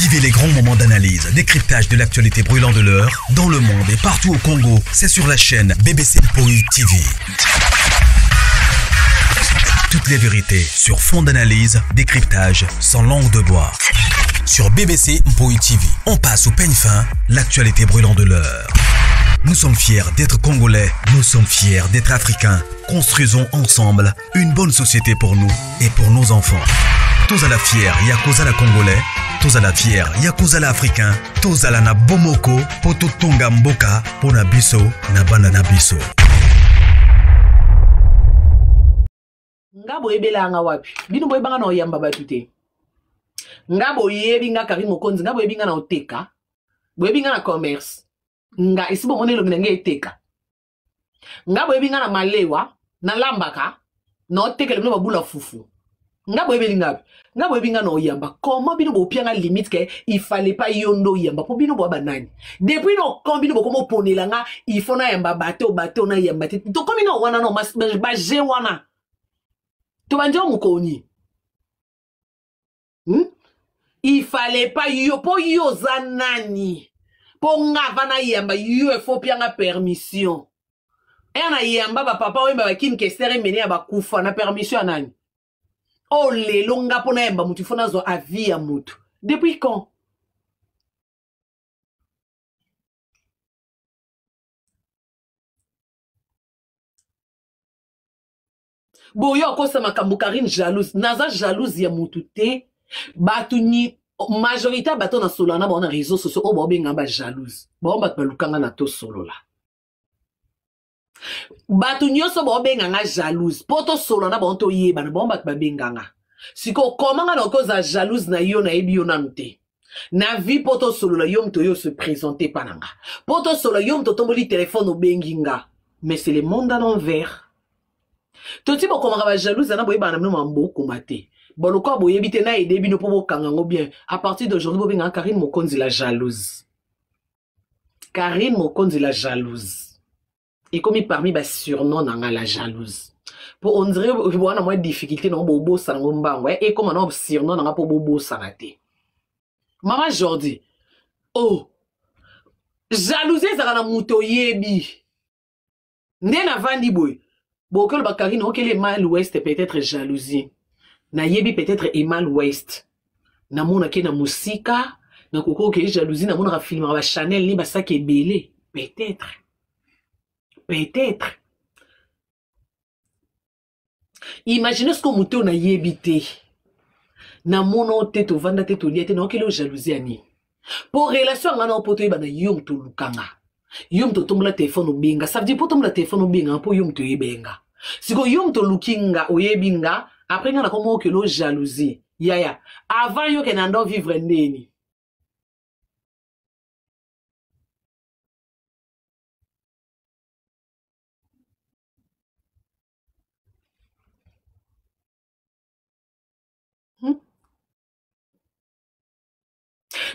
Vivez les grands moments d'analyse, décryptage de l'actualité brûlante de l'heure, dans le monde et partout au Congo. C'est sur la chaîne BBC Mpoï TV. Toutes les vérités sur fond d'analyse, décryptage, sans langue de bois. Sur BBC Mpoï TV, on passe au peigne fin, l'actualité brûlante de l'heure. Nous sommes fiers d'être Congolais, nous sommes fiers d'être Africains. Construisons ensemble une bonne société pour nous et pour nos enfants. Tous à la fière, Yakozala Congolais. Tous à la fière, Yakozala Africain. Tous à la na bomoko, poto tonga mboka, pona biso, na banda na biso. Ngabo ebela nga wapi? Bino boy banga na oyamba batute. Ngabo yebi nga Karim Mokonzi, ngabo yebi nga na oteka. Boyebi nga na commerce. Nga isibo monelo minenge eteka. Ngabo yebi nga na malewa, na lambaka, na oteka lebino babula fufu. Ngabo yebi ngapi? Ngabo yebi nga na oyamba. Comment bino bo pianga limite ke il fallait pas yondo yamba po bino bo banani. Depuis no kombino bo komo ponela nga il faut na yamba bateau na yamba. To komi no wana no ba je wana. To banjo mukoni. Il fallait pas yo po yo zanani. Po nga vana yamba yo faut pianga permission. E na yamba ba papa wemba ba kin kestere mene ya ba kufa na permission anani. Oh lelo nga pona yamba mutu fona zo avis ya mutu. Depuis quand? Boyo ko sama kambukarine jalouse. Naza jalouse ya mutu te. Batu ni majorité bato na solo na bona réseaux sociaux o bo benga ba jalouse. Bo bat balukanga na to solo la. Batu nyoso bo benga nga jalouse. Poto solo na bon to yeba na bo bat ba benga nga. Siko komanga na koza jalouse na yo na ebi yo na nte. Na vi poto solo la yom to yo se présenter pananga. Poto solo yom to tomboli téléphone o benginga. Mais c'est le monde à l'envers. Toti bo komanga ba jalouse na bo yeba na mno mambo komate. Bon, le corps, boye bite na ede bino po kangango bien. À partir d'aujourd'hui, bo benga Karine Mokonzi la jalouse. Karine Mokonzi la jalouse. Et comme il parmi ba surnom nanga la jalouse. Pour on dirait bo na moins difficulté non bobo sangomba ouais et comme on surnom nanga po bobo sanate. Maman Jordi. Oh. Jalousie ça na muto yebi. Nena vandi boy. Bo que le Karine okele mal ouest peut-être jalousie. Na yebi peut-être Emal West. Na mona ke na musika, na koko ke jalousie na mona film ba Chanel ni ba sac belé. Peut-être. Peut-être. Imaginez ce qu'on mouto na yebi te. Na mona te to vanda te to liete na okelo jalousie ani. Pour relation ngana poto yeba na yom to lukanga. Yom to tomla téléphone obinga. Ça veut dire pour tomla téléphone obinga po yom to yebenga. Siko yom to lukinga oyebinga. Après, on a comment que l'eau jalousie. Yaya. Avant, yo ken ando vivre neni.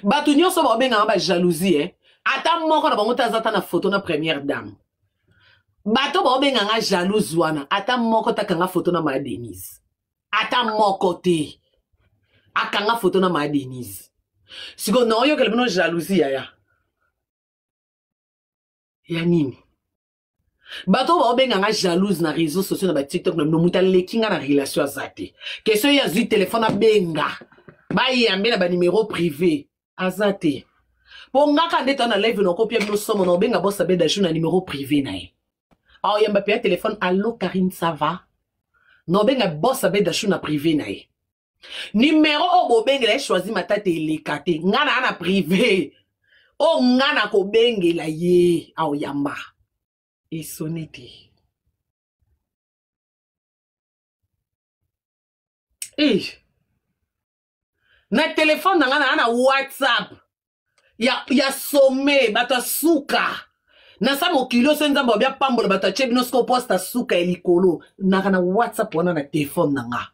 Batu nyonso ba benga ba jalousie eh. Ata moko na bango tazata na photo na première dame. Bato ba benga nga jalouse wana. Ata moko takanga photo na ma Denise. Ata moko te. Akanga photo na ma Denise. Siko no yo kelebino jalousie ya. Ya nini? Bato ba benga nga jalouse na réseaux sociaux na ba TikTok na muta lekinga na relation azate. Question ya zi téléphone a benga. Ba yambe na ba numéro privé azate. Po ngaka ndeta na live no kopia bino somo no benga bossa be dashu na numéro privé na e. Ah yamba pe téléphone allô Karine ça va? Non benga bossa be dashu na privé na e. Numéro o bo benga choisi matate elekate ngana na privé. O ngana ko benga la ye a yamba. Et sonete. Eh. Na téléphone na WhatsApp. Ya somme bata suka. Na sa mokilo senza mbobia pambola bata chebino sko posta suka elikolo. Na WhatsApp wana na téléphone nanga.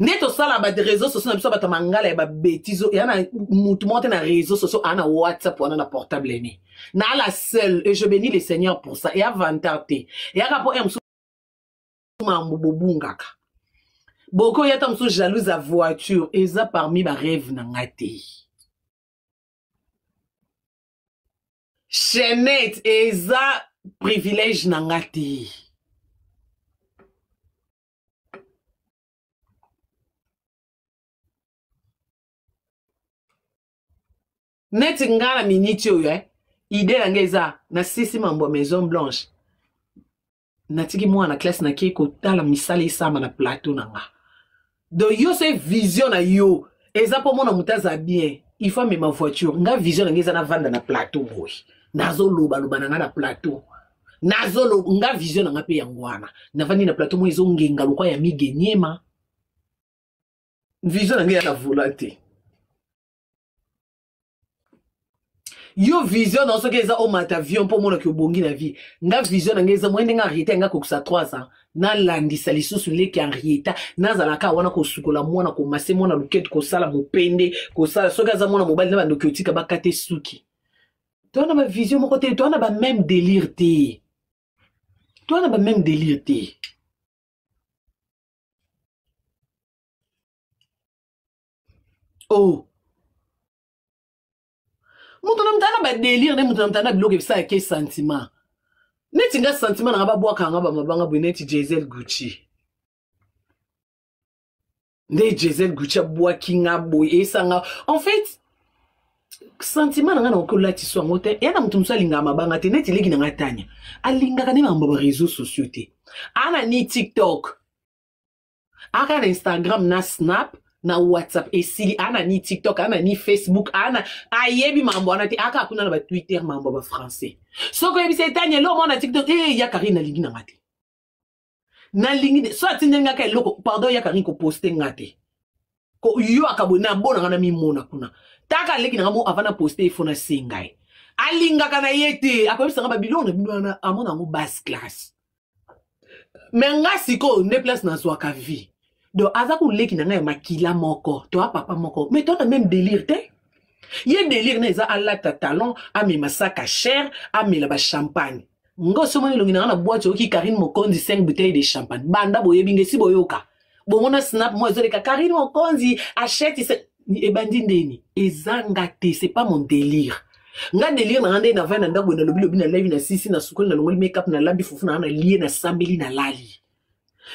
Neto sala ba de réseaux sociaux na biso bata mangala ba bêtises ya na mutu monte na réseaux sociaux ana WhatsApp wana na portable ni. Na la seule et je bénis le Seigneur pour ça. Et avantage. Et akapo emsu mambobungaka. Boko yata mso jalouse à voiture eza parmi ba rêve na ngate. chaînette eza privilège nanga te. Net nga na minute oyo idée nanga eza na sisi mambo Maison Blanche. Natiki mwana classe na ki kotala misala isama na plateau nanga. Do yo se vision na yo eza po mona mutaza bien. Il faut mettre ma voiture. Nga vision nanga eza na vanda na plateau boy. Nazo loba loba nanga na plateau. Nazo loba nga vision nanga pe yangwana. Na vandi na plateau mo izo ngenga lokwa ya migenyema. Vision nanga ya na volonté. Yo vision dans ce que eza o mata avion po mona ki obongi na vie. Nga vision nanga eza mwende nga rieta nga kokisa 3 ans. Na landisa lisusu leki en rieta. Na zalaka wana ko sukola mwana ko mase mwana luketu ko sala mopende ko sala soka za mwana mobali na bando kyotika bakate suki. Toi na ba vision moko te, toi na ba même délire te. Toi na ba même délire te. Oh. Mouton mtana ba délire ne mouton mtana bloque ça ke sentiment. Neti nga sentiment na ba boa kanga ba mabanga boneti Giselle Gucci. Ne Giselle Gucci boa kinga boy esanga. En fait, sentiment na nga na okola ti so ngote ya na mutu msalinga mabanga te neti leki na ngatanya. Alinga ka ne mambo ba réseaux sociaux te. Ana ni TikTok. Aka na Instagram na Snap. Na WhatsApp esili ana ni TikTok ana ni Facebook ana ayebi mambo ana te aka kuna na ba Twitter mambo ba français soko yebi setanye lo mona TikTok ya Karine lingi na ngate na lingi so atindenga ka loko pardon ya Karine ko poster ngate ko yo akabona bona ngana mi mona kuna taka leki na mo avana poster ifona singai alinga kana yete akobisa ngaba bilona bilona amona ngo basse classe menga siko ne place na swa ka vie. Donc, azakou leki na nga makila moko, toi papa moko, mais toi na même délire te. Yé délire na eza ala ta talon, ame masaka cher, ame la ba champagne. Ngo somoni longi na boîte oki Karine Mokonzi 5 bouteilles de champagne. Banda boye bingesi boyoka. Bomona snap moi zoleka Karine Mokonzi achète et bandi ndeni. Ezanga te, c'est pas mon délire. Nga délire na ngande na vana ndako na lobi lobi na live na sisi na sukoli na longoli make-up na labi fufu na lié na sambeli na lali.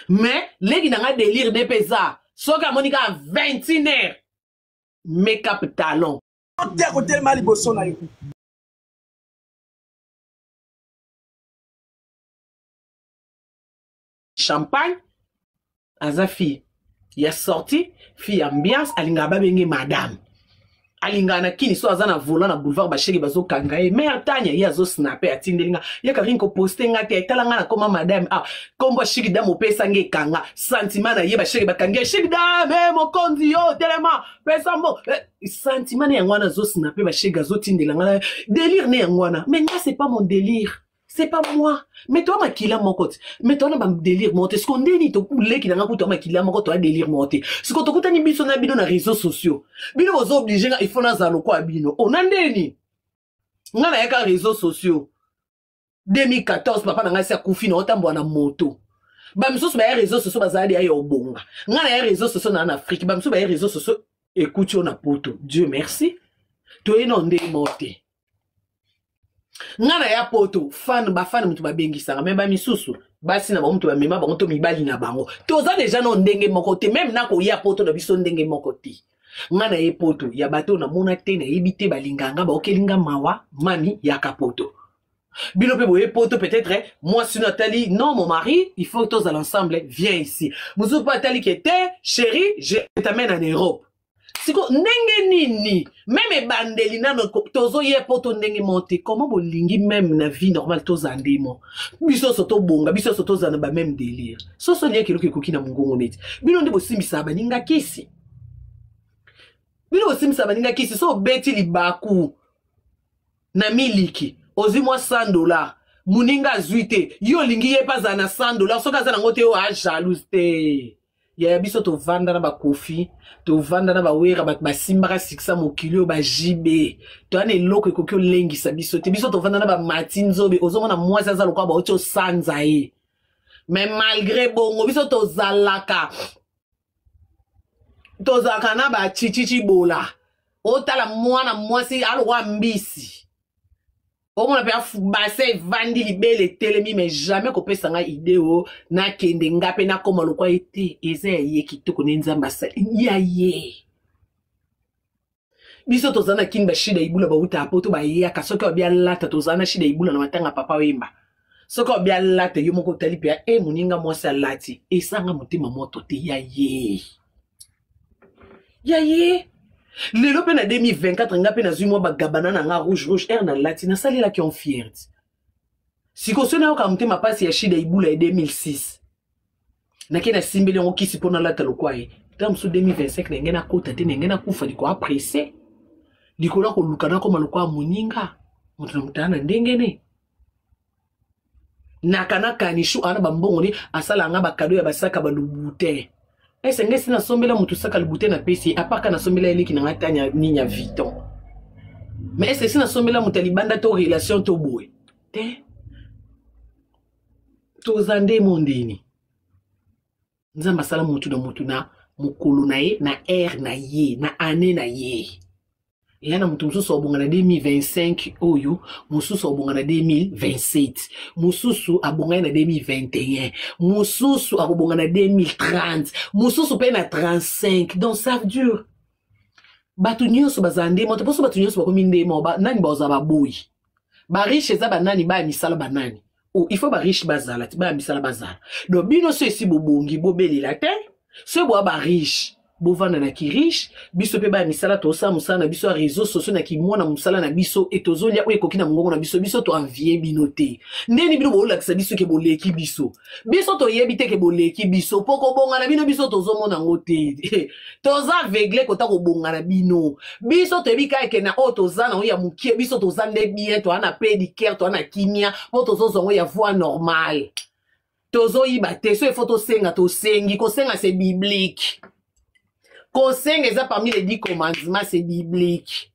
Mais, les gens ont délire de pesa. Soka Monica à 21h. Make-up talon. Champagne. Aza fille. Il a sorti. Fille ambiance. Alinga babenge madame. Alinga na kini so azana volant na boulevard basheki bazo kangaye mais atanya ya zo snapper atindelinga ya Karine ko poster ngate etalanga na koma madame kombo shiki damo pesa nge kanga sentiment na ye basheki bakange shiki dame Mokonzi yo telema pesa mo sentiment na ngwana zo snapper basheki zo tindelanga délire ne ngwana mais nga c'est pas mon délire. C'est pas moi. Mais toi, makila mokote. Mais toi, on a délire monté. Ce qu'on dit, to koulé qui n'a pas coûté makila mokote, toi, délire monté. Ce qu'on te coûte, ni biso na bino na réseaux sociaux. Bino vous obligé, il faut na zalo quoi bino. On a ndeni. On a yaka réseaux sociaux. 2014, papa n'a pas koufi na otambo na moto. Bamsous ba réseaux sociaux bazali ayo bonga. On a réseaux sociaux en Afrique. Bamsous ba réseaux sociaux. Écoute, on a poto. Dieu merci. Toi, non ndé monté. Ngana ya poto fan mutu babengisa mais ba misusu basi na ba mutu ba mema ba mutu mibali na bango toza déjà no ndenge moko te même na ko ya poto na biso ndenge moko te ngana ye poto ya bato na mona te na yebite balinganga ba okelinga mawa mami ya kapoto bino pe boye poto peut-être moi sur Nathalie non mon mari il faut tous à l'ensemble viens ici muzu pa Nathalie qui était chérie je t'amène en Europe. Siko ndenge nini même bandeli nano tozo ye poto ndenge monte comment bolingi même na vie normale toza ndemo biso soto bonga biso soto za na ba même délire so so lia kiloki koki na mungongo neti bino ndi bosimbisa baninga kisi bino bosimbisa baninga kisi so beti libaku na miliki ozi moi $100 muninga zuite yo lingi ye paza na $100 so kaza na ngote o a jalouse te. Ya biso to vanda na ba kofi to vanda na ba wera ba simbaka 600 mokilo ba jibe to ane loko ekoki olengisa biso te biso to vanda na ba matinzobe ozomona mwasi aza lokwa ba ocho sanza ye mais malgré bongo biso to zalaka na ba chichichi bola otala mwana mwasi alokwa mbisi Au moins, bassin vandi libele telemi, mais jamais qu'on peut s'en idée na kende ngape na koma lo kwa ete eza ye kitoko nenzamba sa ya ye. Biso tozana kin ba shida ibula ba uta apoto ba ye akasoka bia lata tozana shida ibula na matanga papa wemba. Soka bia lata yo moko tali pia muninga mwasa lati esanga mutima moto te ya ye. Ya ye. Lelo pe na 2024 nga pe na zui mwa bagabana na nga rouge air na latina sali la ki on fiert. Si ko sona oka mte mapasi ya shida ibula e 2006. Na ke na simbele ngo kisi pona lata lokwa e. Tam su 2025 na ngena kota te na ngena kufa di ko apresse. Di ko la ko lukana ko malokwa muninga. Mutu na mutana ndengene. Na kana kanishu ana bambongo ni asala nga bakado ya basaka balubute. Est-ce que na sombela mutu saka libute na pesi apaka na sombela eliki na ngatanya ninya viton. Mais est-ce que na sombela mutu libanda to relation to boy? Te. To zande mondini. Nzamba sala mutu na mukulu na ye na air na ye na ane na ye. Yana mutu mususu obonga na 2025 oyo, mususu obonga na 2027, mususu abonga na 2021, mususu abonga na 2030, mususu pe na 35. Donc ça dure. Batu nyonso bazande mo te poso batu nyonso bakomi ndemo ba nani baoza baboyi. Ba riche za banani ba misala banani. Oh, il faut ba riche bazala, ba misala bazala. Donc bino so esi bobongi bobeli la te, so bo ba riche. Bovana na ki riche, biso pe ba misala to sa musala na biso a réseaux sociaux na ki mona musala na biso etozolia oye koki na ngongo na biso to envier binote. Ndeni bino bo lakisa biso ke boleki biso. Biso to yebite ke boleki biso poko bonga na bino biso tozo mona ngote. Toza aveugle kota ko bonga na bino. Biso to bika ke na o toza na ya mukie biso toza nde bien to ana pédicure to ana kimia po tozo zongo ya voix normale. Tozo yibate so e photo senga to sengi ko senga c'est biblique. Conseil est parmi les 10 commandements, c'est biblique.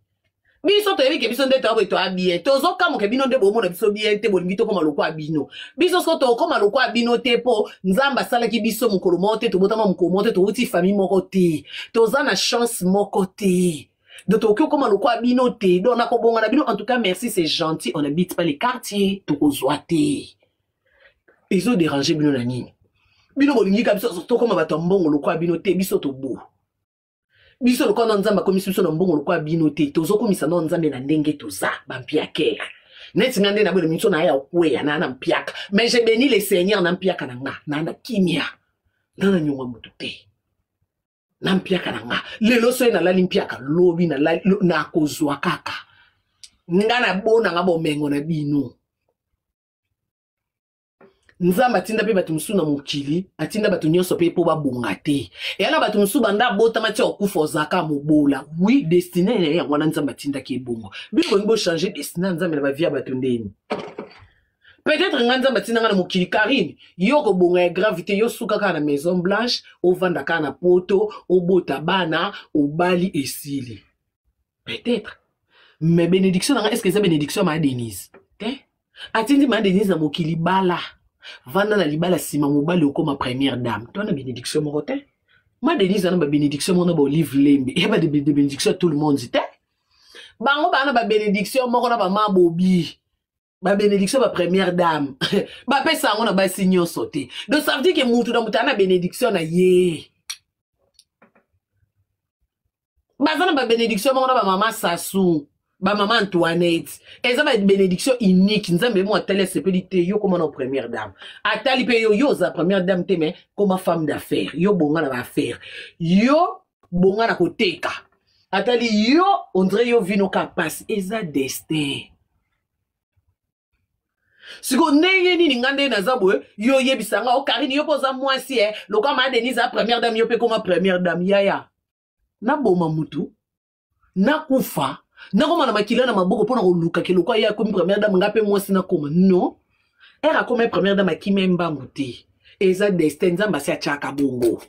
Biso to yebi ke biso ndeta obo to abien. Tozo kamo ke bino nde bomo na biso bien te bolingito koma lokwa abino. Biso so to koma lokwa abino te po nzamba sala ki biso mukolo monte to botama mukolo monte to uti famille moko te. Toza na chance moko te. De Tokyo koma lokwa abino te. Donc na ko bonga na bino en tout cas merci c'est gentil on habite pas les quartiers to kozwa te. Ils ont dérangé bino na nini. Bino bolingika biso to koma bato mbongo lokwa abino te biso to bo. Biso lo kono nzamba komisi biso na mbongo lo kwa bino te tozo komisa no nzambe na ndenge toza bampiaka neti ngande na bole miso na ya kweya na na mpiaka mais je bénis le Seigneur na mpiaka na nga na kimia na nyongwa mutu te na mpiaka na nga lelo so na lali mpiaka lobi na lali na kozwa kaka ngana bona nga bomengo na bino Nzamba tinda pe batu musu na mukili atinda batu nyonso pe po babonga te yana batu musu banda bota mati okufa ozaka mobola oui destiné ya wana nzamba tinda ki bongo biko ngo changer destiné nzamba na ba via batu ndeni peut-être nzamba tinda na mukili Karine yo ko bonga ya gravité yo suka ka na Maison Blanche ovanda ka na poto obota bana obali esili peut-être mais bénédiction est-ce que c'est bénédiction ma Denise te atindi ma Denise na mukili bala Vanda na libala sima mobali okoma première dame. Toi na bénédiction morote. Ma Denise na ba bénédiction mona ba Olive Lembe. Et ba de bénédiction tout le monde dit. Bango ba na ba bénédiction moko na ba ma bobi. Ba bénédiction ba première dame. Ba pesa ngona ba signo sauté. Donc ça veut dire que mutu na mutana bénédiction na ye. Ba zana ba bénédiction moko na ba mama Sassou. Ba maman Antoinette eza ba bénédiction unique nzambe mo atele sepelité yo comme na première dame atali pe yo za première dame te mais comme femme d'affaires yo bonga na ba affaire yo bonga na koteka atali yo on dirait yo vino capable eza destin siko ndenge nini ngande na zabwe yo yebisanga o Karine yo poza mwasi loka ma Denise a première dame yo pe comme première dame yaya na boma mutu na kufa Nakoma na makila na maboko pona ko luka ke lokwa ya komi première dame ngape mwasi na koma non era comme première dame ki memba muti eza destin nzamba si achaka bongo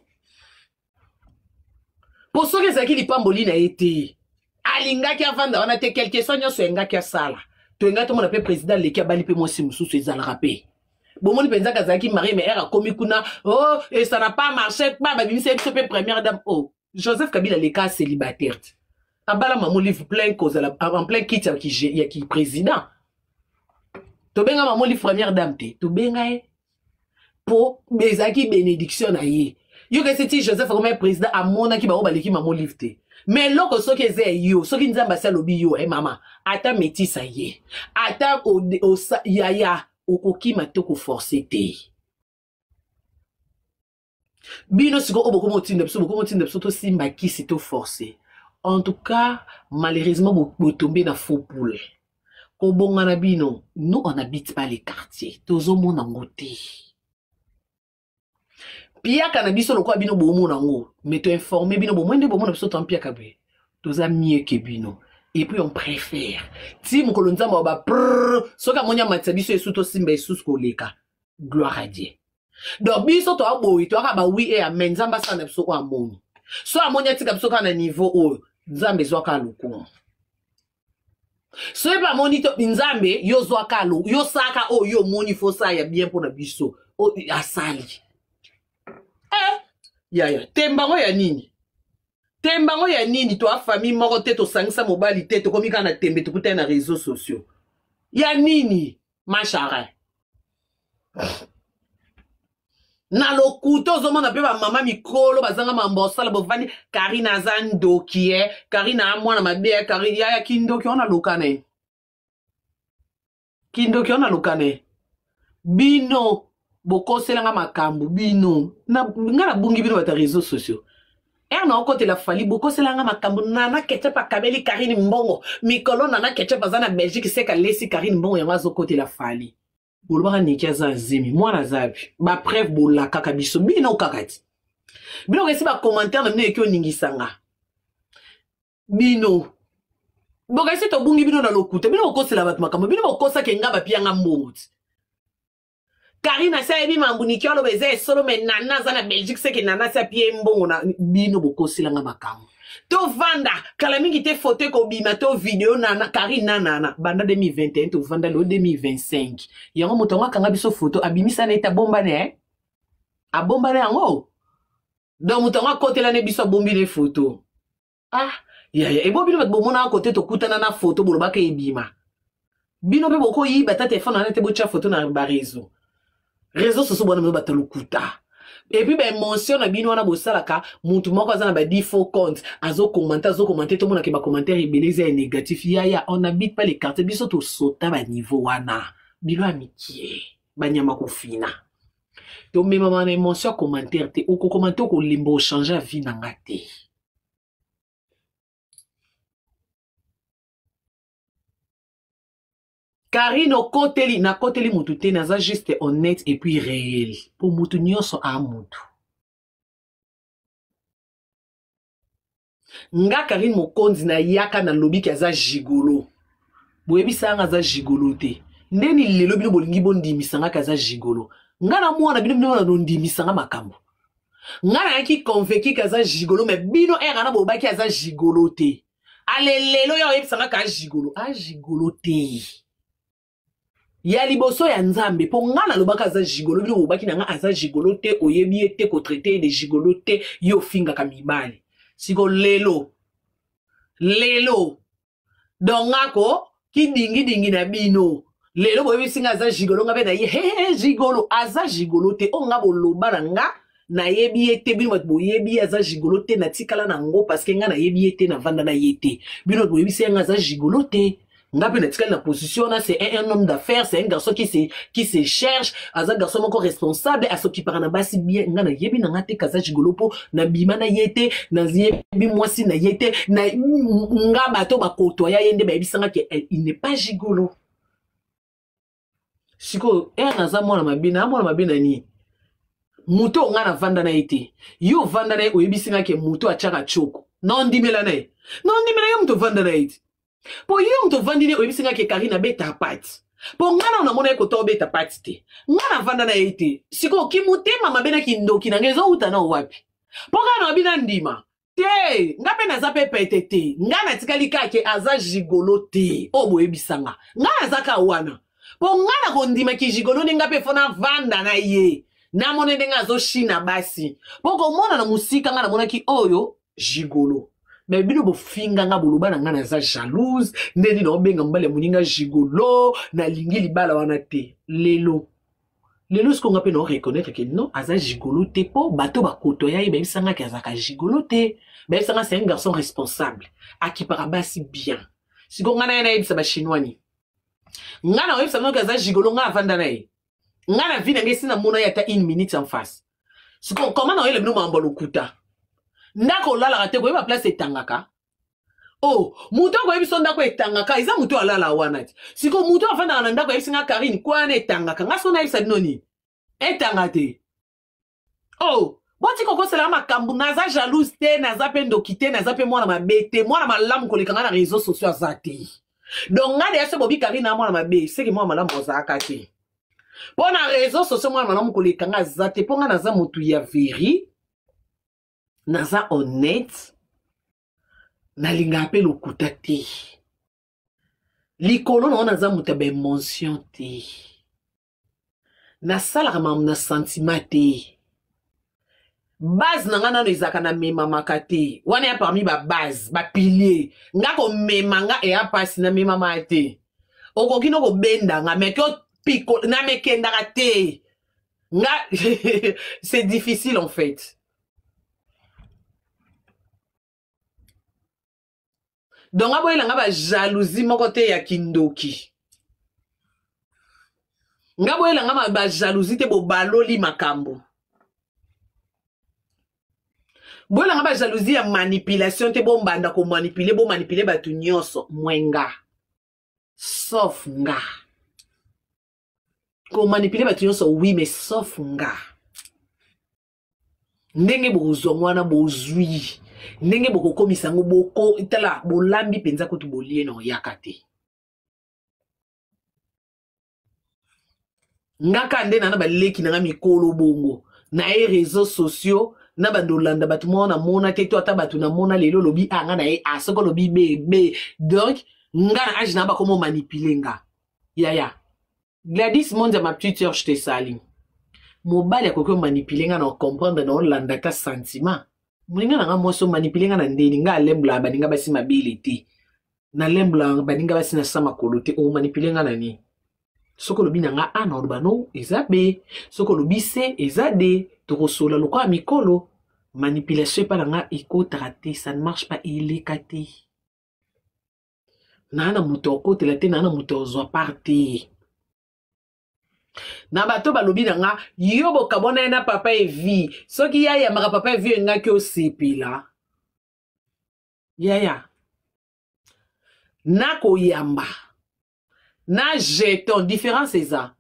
pour ceux qui li pamboli na été alinga ki avanda wana te quelque chose nyoso enga ki sala to enga to mona pe président leki abali pe mwasi mususu ezala rapé bomoni penza kazaki mari mais era komi kuna oh et ça n'a pas marché pas ba bimisi pe première dame oh Joseph Kabila le cas célibataire Abala maman livre plein cause en plein kit qui président. Tobenga maman li première dame te. Tobenga e. Po bezaki bénédiction na ye. Yo que c'est Joseph comme président à mona ki ba obaliki maman livre te. Mais loko so ke ze yo, so ki nzamba sa lobi yo maman. Ata métisa ye. Ata o yaya okoki matoko forcer te. Bino siko oboko motinda biso to simba ki si to forcer. En tout cas, malheureusement vous tombez dans faux poule. Ko bonga na bino, nous on n'habite pas les quartiers. Tozo mona ngote. Pia cannabis lo kwa bino bomo nango, mais to informer bino bomo ndé bomo na biso tampia kabwe. Toza mieux que bino. Et puis on préfère. Ti mukolo nzamba ba soka monya matsabiso esuto simba esusu koleka. Gloire à Dieu. Donc biso to aboyi to aka ba oui et amen nzamba sana biso kwa moni. So amonya tika biso kana niveau o nzambe zwaka luku. So eba moni to nzambe yo zwaka lu, yo saka o yo moni fosa ya bien pour na biso. O asali. Ya tembango ya nini? Tembango ya nini to a famille moko te to sangisa mobali te to komika na tembe to kuta na réseaux sociaux. Ya nini? Machara. Na lokuto zomo na pe ba mama mikolo bazanga mambosa la bovani Karina Zando kie Karina mwana mabe Karina ya kindo ki ona lokane. Kindo ki ona lokane. Bino boko selanga makambu bino na ngana bungi bino bata réseaux sociaux. Na côté la fali boko selanga makambu nana ketchup akabeli Karine Mbongo mikolo nana ketchup bazana Belgique seka lesi Karine Mbongo ya mazo côté la fali. Bolobaka nikiaza zemi mwana zabi ba preuve bolaka kabiso bino kakati. Bino kesi ba commentaire na mine ekyo ningisanga. Bino boka esi to bungi bino na lokuta bino okosela bat makambu bino okosa ke ngaba pianga mbongo. Karina sa ebi mambuniki alo beze solo me nana za na Belgique seke nana sa pie mbongo na bino bokosela nga makambu. To vanda kala mingi te photo ko bima to video nana Karina nana banda 2021 to vanda lo 2025 yango motonga kanga biso photo abimisa na eta bomba ne a bomba ne yango donc motonga kotela ne biso bombi ne photo ya ebo bino bat bomona kote to kutana na photo bolobaka ebima bino be boko yi bata téléphone na te bocha photo na ba réseau sociaux bona me bata lokuta. Et puis ben mention na bino na bosalaka mutu moko azana ba default compte azo commenter tout le monde qui ba commentaire ebeleza et négatif ya on habite pas les quartiers biso to sota ba niveau wana bilo amitié banyama ko fina to même maman na mention commentaire te oko commenter ko limbo changer vie na ngate. Karine okoteli na koteli mutu te naza juste honnête et puis réel pour mutu nyonso a mutu. Nga Karine mokonzi na yaka na lobi ki aza gigolo. Boyebi sanga aza gigolo te. Ndeni lelo bino bolingi bondimisanga kaza gigolo. Nga na mwana bino na nondimisanga makambo. Nga na yaki convaincu kaza gigolo mais bino era na bobaki aza gigolo te. Ale lelo ya oyebisanga ka gigolo. A gigolo te. Ya liboso ya nzambe po ngana lobaka aza gigolo bino bobaki na nga aza gigolo te oyebi ete ko traiter de gigolo te yo finga ka mibali siko lelo dongako ki dingi na bino lelo boyebi singa aza gigolo nga be na ye gigolo aza gigolo te o nga boloba na nga na yebi ete bino bat boyebi aza gigolo te na tikala na ngo parce que nga na yebi ete na vanda na yete bino boyebi singa aza gigolo te. Na position c'est un homme d'affaires, c'est un garçon qui se cherche, un garçon encore responsable, à ce qui parle basi bien, na yebi na ngate kaza gigolo po na bima na yete, na yebi mwasi na yete, na nga bato bakoto ya yende ba yebisanga ke il n'est pas gigolo. Siko naza mwana mabina ni. Muto nga na vanda na yete. Yo vanda na oyebisinga ke muto achaka choko. Non ndimela na ye. Non ndimela yo muto vanda na yete. Po yo mto vandine oyebisinga ke Karina beta pati. Po ngana unamona yeko to beta pati te. Ngana vanda na ite. Siko kimutema mabena kindoki na ngezo uta na wapi. Po ngana wabina ndima. Te, ngape na zape pete te. Ngana tikali kake aza gigolo te. Obo ebisanga. Ngana zaka wana. Po ngana kondima ki gigolo ni ngape fona vanda na ye. Na mone denga zo shina basi. Po komona na musika ngana mona ki oyo gigolo. mais bino bo finga nga buluba na nga naza jalouse ndeni na obenga mbale muninga gigolo na lingi libala wana te lelo ce qu'on appelle reconnaître que non aza gigolo te po bato bakoto ya ibe bisanga ki azaka gigolo te mais bisanga c'est un garçon responsable aki parabasi bien si ko ngana na yebisa ba chinois ni ngana oyebisa no ki aza gigolo nga avanda na ye ngana vi na ngesi na mona ya ta 1 minute en face si ko comment na yele bino mambo lokuta ndako lala te ko yeba place etangaka oh muto ko yebiso ndako etangaka iza muto alala wana ti siko muto afanda na ndako yebisinga Karine kwa na etangaka ngaso na yebisa noni etangate oh boti koko sela makambu naza jalouse te naza pe ndokite naza pe mwana mabete mwana malamu kolekanga na réseaux sociaux azate donc ngade yaso bobi Karine na mwana mabe seki mwana malamu ozaka te pona réseaux sociaux mwana malamu kolekanga azate ponga naza mutu ya veri naza honnête nalinga ape lokuta te likolo na naza muta be mention te nasalaka mamu na sentiment te base na nga nano ezaka na mema makate wana ya parmi ba base ba pilier nga ko mema nga e apasi na mema ma te okoki no ko benda nga meke piko na mekenda ka te nga c'est difficile en fait. Donc abo ilanga ba jalousie moko te ya kindoki ngabo ilanga ba jalousie te bo baloli makambo bo ilanga ba jalousie ya manipulation te bo mbanda ko manipuler batu nyonso mwenga sauf nga ko manipuler batu nyonso oui mais sauf nga ndenge bo zongwana bo zui ndenge boko komisa ngo boko itala bolambi penza ko tubolie no yakate ngaka nde na ba leki na mikolo bongo na réseaux sociaux na bandolanda batu mona te to ata batu na mona lelo lobi anga na asoko lobi bebe donc nga na ajina ba komo manipuler nga ya Gladys Mondia ma petite sœur je te salue mobali akoko manipuler nga na comprendre na olanda ta sentiment muninga na nga moso manipuler nga na ndeni nga lembla baninga basi mabilité na lembla baninga basi na sama kolote o manipuler nga na ni soko lobi na nga ana urbano ezabe soko lobi se ezade to sola lokwa mikolo manipulation pa nga iko traité ça ne marche pas il est caté nana mutoko telate nana mutozo parti na bato balobi na nga yo bokabona na papa evi soki ya maka papa evi nga ki osepela ya na koyamba na jeton différence eza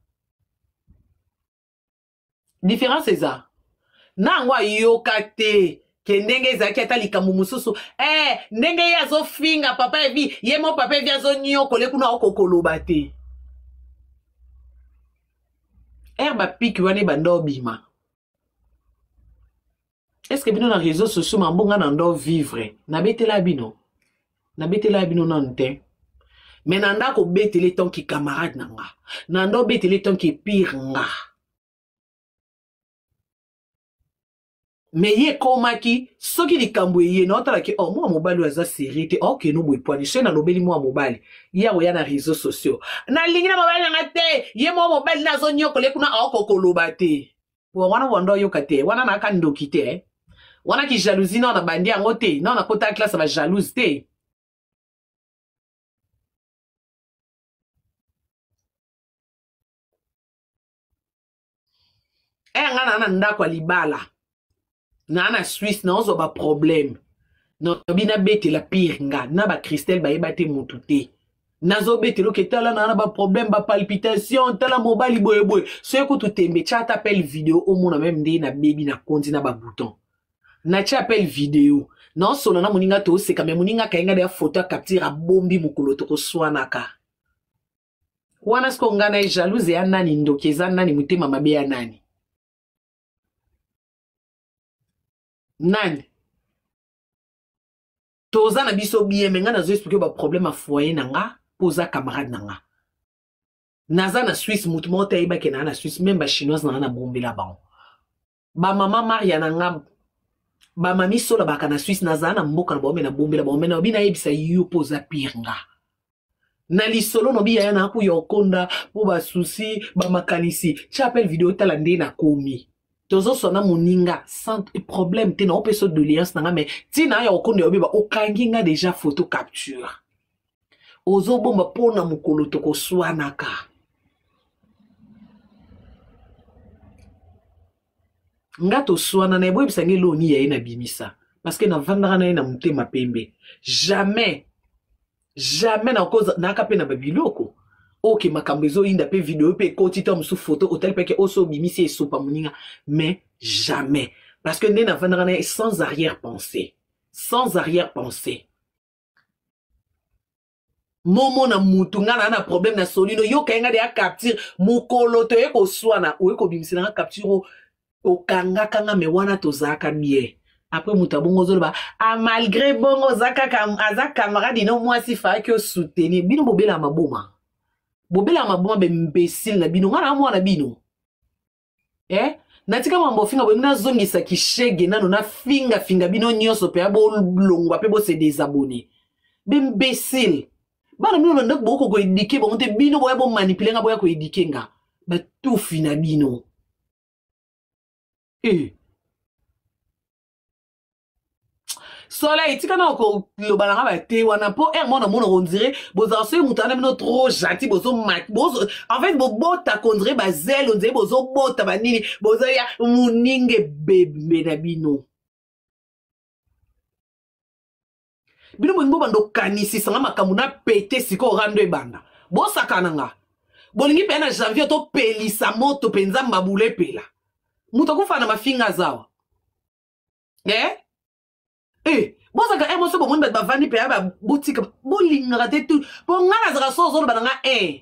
na ngwa yoka te ke ndenge ezalaki ata likambo mosusu ndenge ye azofinga papa evi ye mo papa evi azonyokole kuna okokoloba te ba piki wane bando bima. Est-ce que bino na réseaux sociaux mambonga na ndo vivre na betela bino nante mais nanda ko betele ton ki camarade nanga na ndo betele ton ki pire nga mais ye komaki soki likambo ye na otala ki oh moi mobali aza série te ok no boy poani che na lobeli moi mobali ya oya na réseaux sociaux na lingi na mobali na te ye moi mobali na zo nyokole kuna okokoloba te wana wondo yoka te wana na ka ndoki te wana ki jalousie na bandi yango te na kota classe ba jalouse te nga na ndako libala na Suisse na ozo ba problème no bina bete la pire nga na ba Christelle ba ebate mutu te nazo bete lo ketala na ba problème ba palpitation tala mobali boyeboy so ekutu tembe chat appel vidéo au mona même ndé na baby na konti na ba bouton na chat appel vidéo non solo na muninga to se kame muninga kainga de photo capture a bombi mukolo to swanaka wana sko ngana jalouse ya nani ndokeza nani mutema mabe ya nani toza na biso bien menga nazo expliquer ba problème a foyer nanga poza camarade nanga naza na Suisse mutu mota iba ke na Suisse même ba chinoise na bombela ba maman Maria nanga ba mami sola baka na Suisse na zana mboka na bombe na bombe la bombe na bina yebisa yo poza pirnga na lisolo no biya na ku yokonda po ba souci ba makanisi chapel vidéo tala nde na komi tozo sona moninga sans problème te na opeso de liance na mais tina ya okonda yo biba okanginga déjà photo capture ozo bomba pona mukolo toko swanaka ngato swana na ebo bisange loni ya ina bimisa parce que na vandara na ina mutema pembe jamais na cause na kape na babiloko ok makambo ezo inda pe vidéo pe koti to musu photo hotel pe ke oso bimisi esopa muninga mais jamais parce que nde na vandara na sans arrière-pensée momo na mutu nga na problème na solino yo kainga de ya capture mukolo to eko swana o eko bimisi na capture o kanga me wana to zaka bie après mutabongo zoloba a malgré bongo zaka aza camarade no moi si fa que soutenir bino bobela maboma be imbécile na bino ngana mwana bino natika mambo finga bo na zongisa kishege nano na finga bino nyoso pe abo longwa pe bo se désabonner be imbécile bana bino ndako boko ko éduquer bo monte bino bo manipuler nga bo ko éduquer nga ba tout fina bino Soleil, tika na ko lo balanga ba te wana po mona on dirait boza so mutana bino trop gentil bozo en fait bota kondre ba zel on dirait bozo bota ba nini bozo ya muninge bebe na bino mo bando kanisi sanga makamu na pete siko rando ebanda bosa kananga bolingi pe na janvier to pelisa moto penza mabule pela muto kufana mafinga zawa boza ka mo so bo mun ba vani pe ba boutique bolinga te tout bo ngana za so zo ba nga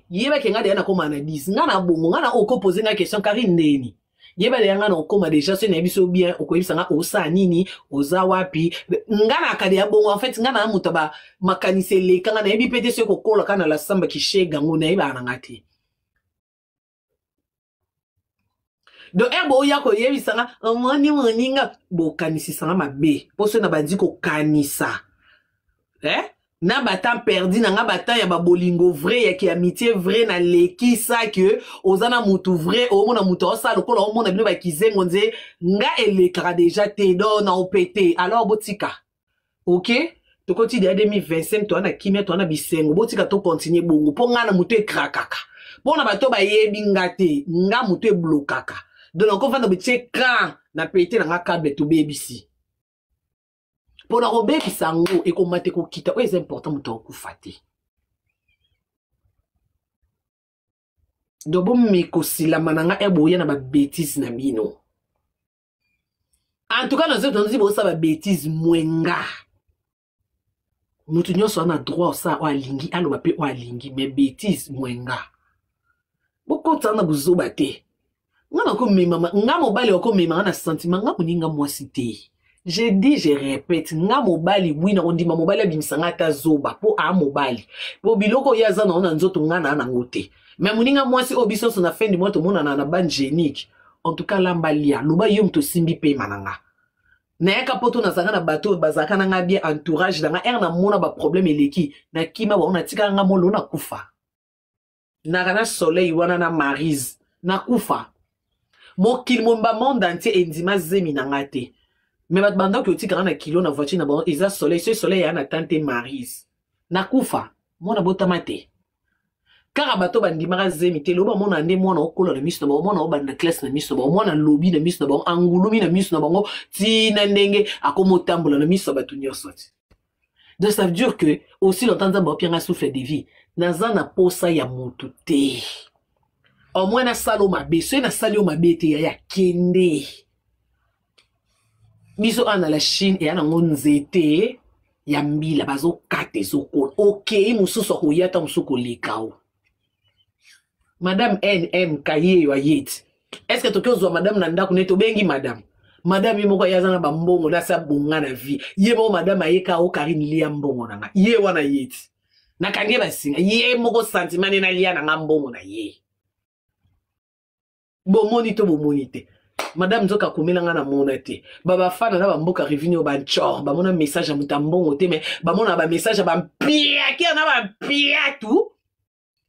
yeba ke ngade na koma na 10 ngana bongo ngana oko poser nga question kari ndeni yeba le ngana okoma déjà so na biso bien okoyisa nga osa nini oza wapi ngana ka de bongo en fait ngana muto ba makanise le kanga na yebi pete so ko kola kana la samba ki shega ngona yeba na ngati do ebo ya ko yebi sanga moninga bo kanisi sanga mabe poso na bandi ko kanisa na batan perdi na nga batan ya babolingo vrai ya ki amitié vrai na leki sa que ozana mutu vrai o mona mutu osa lokola o mona bino ba kizengo nze nga elekra déjà te do na opete alors botika ok to koti de 2025 to na kimia to na bisengo botika to continuer bongo po nga na mutu ekrakaka po na bato ba yebi ngate nga mutu eblokaka donc on va na bitie kan na pété na nga câble to BBC pour na robe kisango e ko mate ko kita o est important mutu ko fati do bom mi ko sila mananga ebo ya na ba bêtise na bino en tout cas nous autres on dit ça ba bêtise mwenga mutu nyoso na droit ça o alingi alo ba pe o alingi mais bêtise mwenga boko tana buzoba te ngana ko mema nga mobali ko mema na sentiment nga kuninga mwasi te je dis je répète nga mobali wina ondima mobali abimsanga ta zoba po a mobali po biloko yaza na ona nzoto ngana na ngote mais muninga mwasi obiso so na fin du mois to mona na ban génique en tout cas lambalia loba yom to simbi pe mananga na yaka poto na zanga na bateau bazaka na nga bien entourage na nga na mona ba problème eleki na kima ba ona tika nga molo na kufa na kana soleil wana na marise na kufa mo kilmomba monde entier endima zemi na ngate mais bat banda ko tika na kilo na voiture na bon isa soleil ce soleil ya na tante marise na kufa mona botamate kara bato bandima zemi te loba mona nde mona okola na miso na bon mona obanda classe na miso na bon mona lobi na miso na bon angulumi na miso na bongo ti na ndenge akomotambola na miso bato nyonso. Donc ça veut dire que aussi longtemps ça bien souffle de vie nazana posa ya mutu te au moins na salo mabe so na salo mabe te ya kende biso ana la Chine et ana ngonzete ya mbila bazo kate soko OK mususu ko yata musuko lekao madame NM kaye yo yet est-ce que tokozwa madame nanda kuneto bengi madame yemo ko yazana ba mbongo na sa bunga na vie yemo madame ayeka o Karine lia mbongo nanga ye wana yet na kange basinga yemo ko sentiment na lia na mbongo na ye bomoni to bomonite Madame Nzoka Kumelanga na monate. Baba fana na bamboka revenu banchor. Ba mona message à mutambongo te mais ba mona ba message à bampia qui na bampia tout.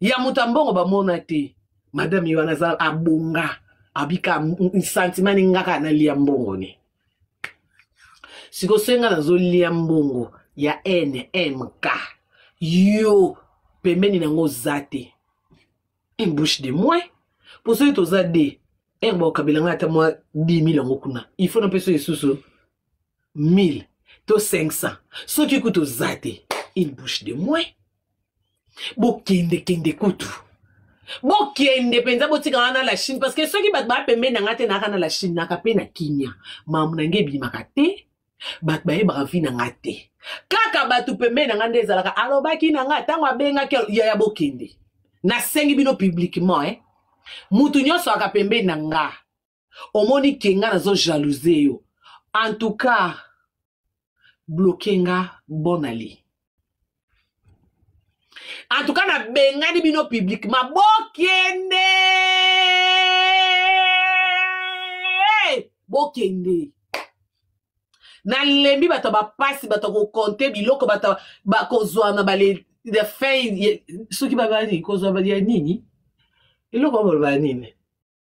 Ya mutambongo ba monate. Madame Yohana za abunga. Abika sentiment ngaka na liambongo ni. Siko senga na zo liambongo ya NMK. Yo pembeni na ngo zate. Une bouche de moi. Pour ceux qui ont dit, Erbo Kabilanga à moi 10 000 en kuna. Il faut un peu sous 1000, to 500. Ceux qui coûtent aux athées, une bouche de moi. Bokende kende kutu. Bokende penza botika na la Chine parce que ceux qui battent pembe na ngate na la Chine na kape na Kenya. Mamunange bi makate. Bat bae bravi na ngate. Kaka batu pembe na ngande zalaka alobaki na ngata ngwa benga ya bokende. Na sengi bino publiquement mutu nyonso akapembe na nga omoni kenga nazo jalouser yo en tout cas bloquenga bonali en tout cas na bengani bino publiquement bokende bokende na lembi bato ba pasi bato ko compter biloko bato ba kozwa na bale de fin ceux qui ba bani kozwa ba ya nini. Et là,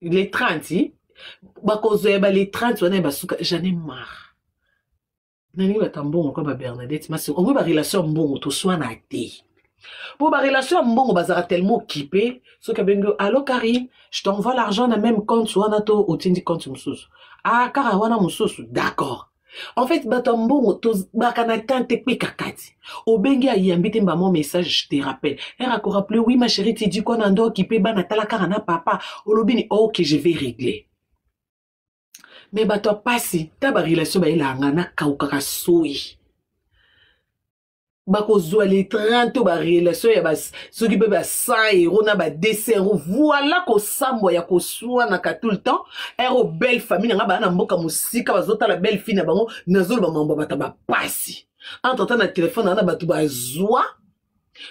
les 30, les 30, j'en ai marre. Nani va tambon comme Bernadette, mais on veut relation bon, tout soit na té. Pour ma relation bon, on va tellement occupé. Ce que bengo, allô Karim, je t'envoie l'argent dans le même compte, soit na to au tindi compte moussous. Ah, karawana moussous, d'accord. En fait, batambo, bakana tante pe kakati. Obengi a yambite mba mon message, je te rappelle. Elle a rappelé, oui, ma chérie, tu dis qu'on a un qui peut banatala karana papa. Olobini, ok, je vais régler. Mais bato passi, taba relation ba ila ngana kaukaka soui. Bako zoa les 30 ba relation ya bas, ceux qui peuvent 100 € na ba 200 €. Voilà ko sambo ya ko soa na ka tout le temps. Ero belle famille nga ba na mboka musika bazota la belle fille na bango nazolo ba mambo bata ba passi. Entre temps na téléphone na batu ba zoa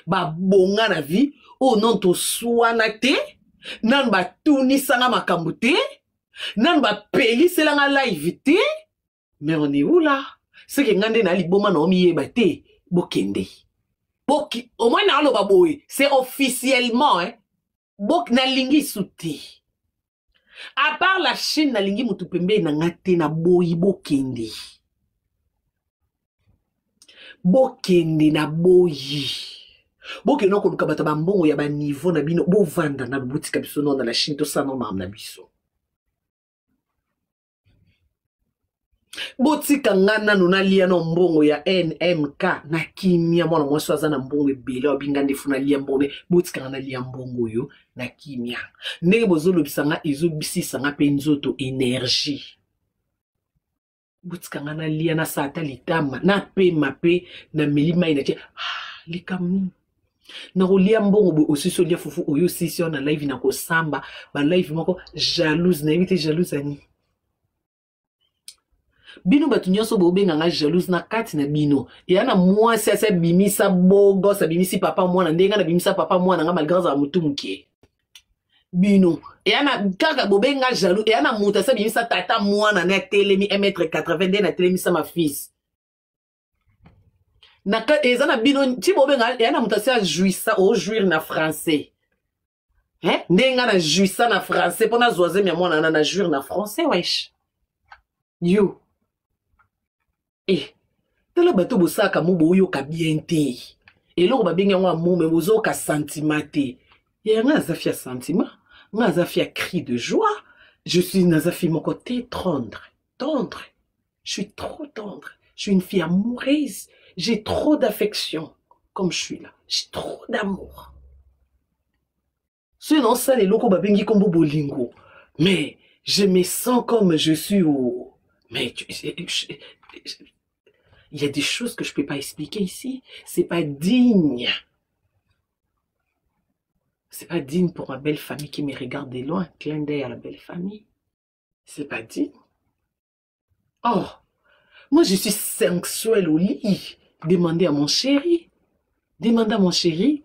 ba bonga na vie o non to soa na te nan ba tuni sanga makambo te nan ba peli selanga live te. Mais on est où là? Ce que ngande na liboma na omi yeba te. Bokende. Boki, au moins na aloba boy, c'est officiellement bok na lingi souti. À part la Chine na lingi mutu pembe na ngate na boy bokende. Bokende na boy. Boke non ko kabata ba mbongo ya ba niveau na bino bo vanda na boutique biso non na la Chine to sa non na biso. Botika ngana nuna lia no mbongo ya NMK na kimia mwana mwaso aza na mbongo ebele obingande funa lia mbongo botika ngana lia mbongo yo na kimia ndenge bozolo bisanga ezo bisisa nga pe nzoto énergie botika ngana lia na sata litama na pe mape na milima inache likamni na lia mbongo bo osiso lia fufu oyo sisi na live na ko samba ba live moko jalouse na éviter jalouse ani. Bino batu nyonso bo benga nga jalouse na kati na bino. Ya na mwasi asa bimisa bogo sa bimisi papa mwana ndenga na bimisa papa mwana nga malgré za mutu muke. Bino. Ya na kaka bo benga jalouse. Ya na mutu asa bimisa tata mwana na telemi 1m80 na telemi sa ma fils. Na ka ezana bino ti bo benga ya na mutu asa jouissa o jouir na français. Ndenga na jouissa na français pona zoaze mi mwana na jouir na français wesh. You. Tala bato bosaka mobo yo ka bien te. Eloko babenga ngwa mome bozo ka sentiment te. Ya nga zafia sentiment, nga zafia cri de joie. Je suis nazafi mon côté tendre. Tendre. Je suis trop tendre. Je suis une fille amoureuse. J'ai trop d'affection comme je suis là. J'ai trop d'amour. Sinon ça les locaux babengi kombo bolingo. Mais je me sens comme je suis au mais il y a des choses que je peux pas expliquer ici. C'est pas digne. C'est pas digne pour ma belle famille qui me regarde de loin. Clin d'œil à la belle famille. C'est pas digne. Oh, moi je suis sensuelle au lit. Demandez à mon chéri. Demandez à mon chéri.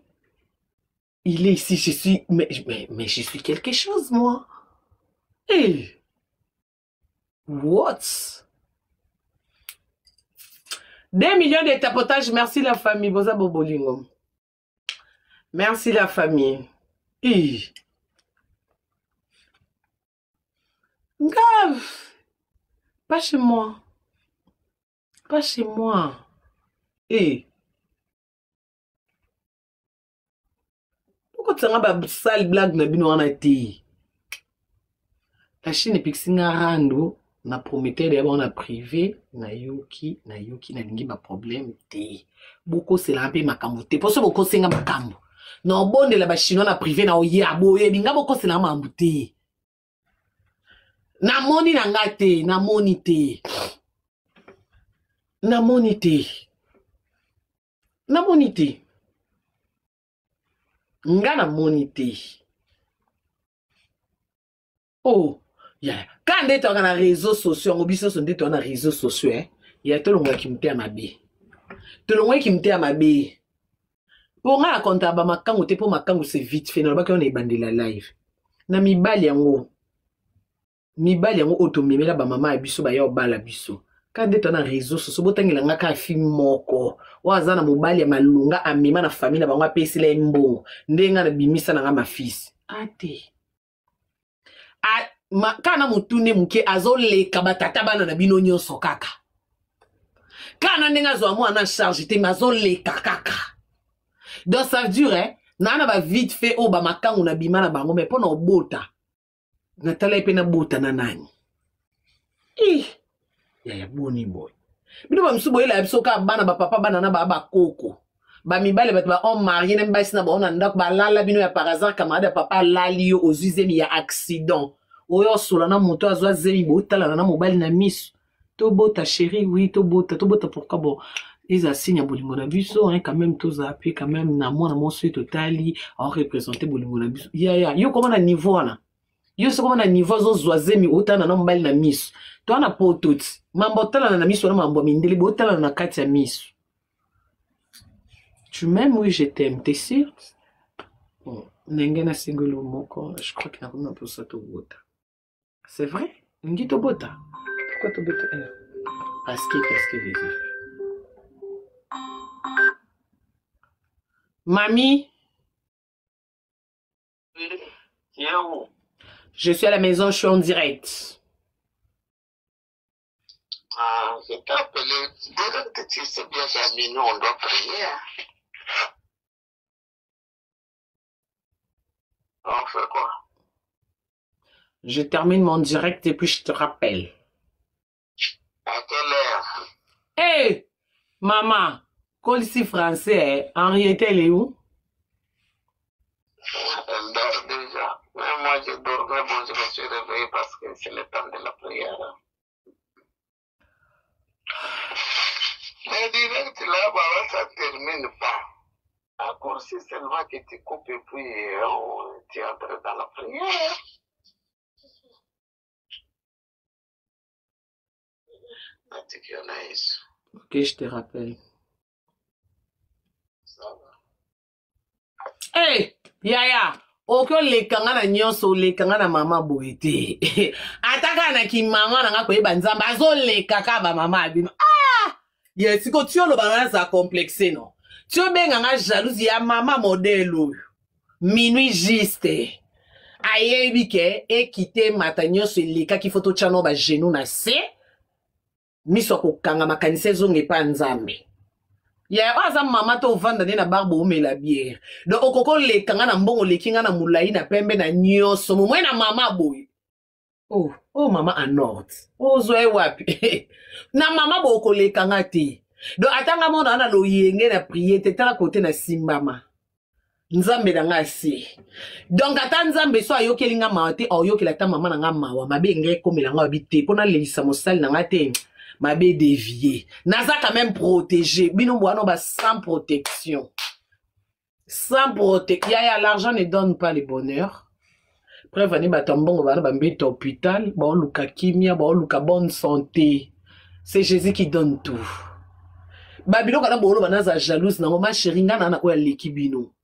Il est ici, je suis... Mais je suis quelque chose, moi. Hey. What? 2 millions de tapotages. Merci la famille. Boza Bobolingo. Merci la famille. Grave. Pas chez moi. Pas chez moi. Pourquoi tu as une sale blague na bino wana te? La Chine est pixinga rando. Na prometteur d'abord na privé. Na yoki na lingi ba problème te. Boko c'est la mpe makambo te. Pour ça boko senga makambo. Na bonde la ba chinois na privé na oye aboye. Binga boko c'est la mambo te. Na moni na nga te. Na moni te. Na moni te. Na moni te. Nga na moni te. Oh, yeah. Quand on est dans les réseaux sociaux, on oublie on est dans les réseaux sociaux, il y a tout le monde qui me fait à ma bille. Tout le monde qui me fait à ma bille. Pour nga raconter à ma kango te pour ma kango c'est vite fait. Non, pas qu'on est bandé la live. Na mi bali yango. Mi bali yango automime la ba mama abiso ba ya obala biso. Quand on est dans les réseaux sociaux, botangela nga ka film moko. Waza na mobali ya malunga amema na famille na bango apesi la mbongo. Ndenga na bimisa na nga ma fils. Ate. Kana mutune muke azoleka batata bana na bino nyonso kaka. Kana ndenga zo mwana charge te mazoleka kaka. Donc ça veut dire nana ba vite fait o ba makangu na bima na bango mais pona obota. Na tala pe na bota na nani. Ya boni boy. Bino ba msubo ila biso ka bana ba papa bana na ba koko. Ba mibale bat ba on marié nem ba sina ba on ndak ba lala bino ya par hasard camarade papa lali yo ozuzemi ya accident. Oyo solana moto azwa zemi botala na mobile na miso. To bota chérie oui to bota pourquoi bon ils assignent bolingo na biso hein quand même tous appui quand même na moi na mon suite totali en représenter bolingo na biso. Ya yo comment na niveau là. Yo so comment na niveau zo zwa zemi otana na mobile na miso. To na pototi. Mambo tala na miso na mambo mindeli botala na kati ya miso. Tu m'aimes? Oui, je t'aime. T'es sûr? Bon, Nengena Singolo Moko, je crois qu'il y a un peu ça au bota. C'est vrai? Ngito bota. Pourquoi tu bota? Parce que. Mamie? Je suis à la maison, je suis en direct. Ah, je t'ai appelé. Dès que tu sais bien qu'à minuit, on doit prier. On fait quoi? Je termine mon direct et puis je te rappelle. À quelle heure? Hey, maman, call ici français, Henriette, elle est où? Elle dort déjà. Mais moi, je dormais, bon, je me suis réveillé parce que c'est le temps de la prière. Mais direct là, voilà, ça ne termine pas. Raccourci seulement que tu coupes et puis tu entres dans la prière. Ok, je te rappelle. Ça va. Hey, Yaya, oko lekanga na nyonso lekanga na mama boete. Ataka na ki mama na nga koyeba nzamba azo lekaka ba mama abino. Yes, ko tio lo banana za complexé non. Tio benga nga jalousie ya mama modèle. Minuit juste. Ayebi ke ekite matanyo se leka ki photo chano ba genou na se. Miso ko kanga makanise zonge pa nzambe. Ya waza mama to vanda na barbo me la bière. Donc okoko lekanga na mbongo lekinga na mulai na pembe na nyoso mwe na mama boy. Oh mama anord. Oh zoe wapi. Na mama boko lekanga te. Donc atanga monda na lo yenge na prier te tala côté na simbama. Nzambe na nga si. Donc ata nzambe so ayokeli nga mawa te oyokela ta mama na nga mawa mabe nge komela nga bite pona lelisa mosali na nga te. Mabe dévié. Naza quand même protégé. Bino boano ba sans protection. Sans protection. Yaya, l'argent ne donne pas le bonheur. Prévenez batambongo bana bambete hôpital, ba luka kimia, ba luka bonne santé. C'est Jésus qui donne tout. Babilo kana bolo banaza jalouse na ma chérie ngana na ko ya lekibino.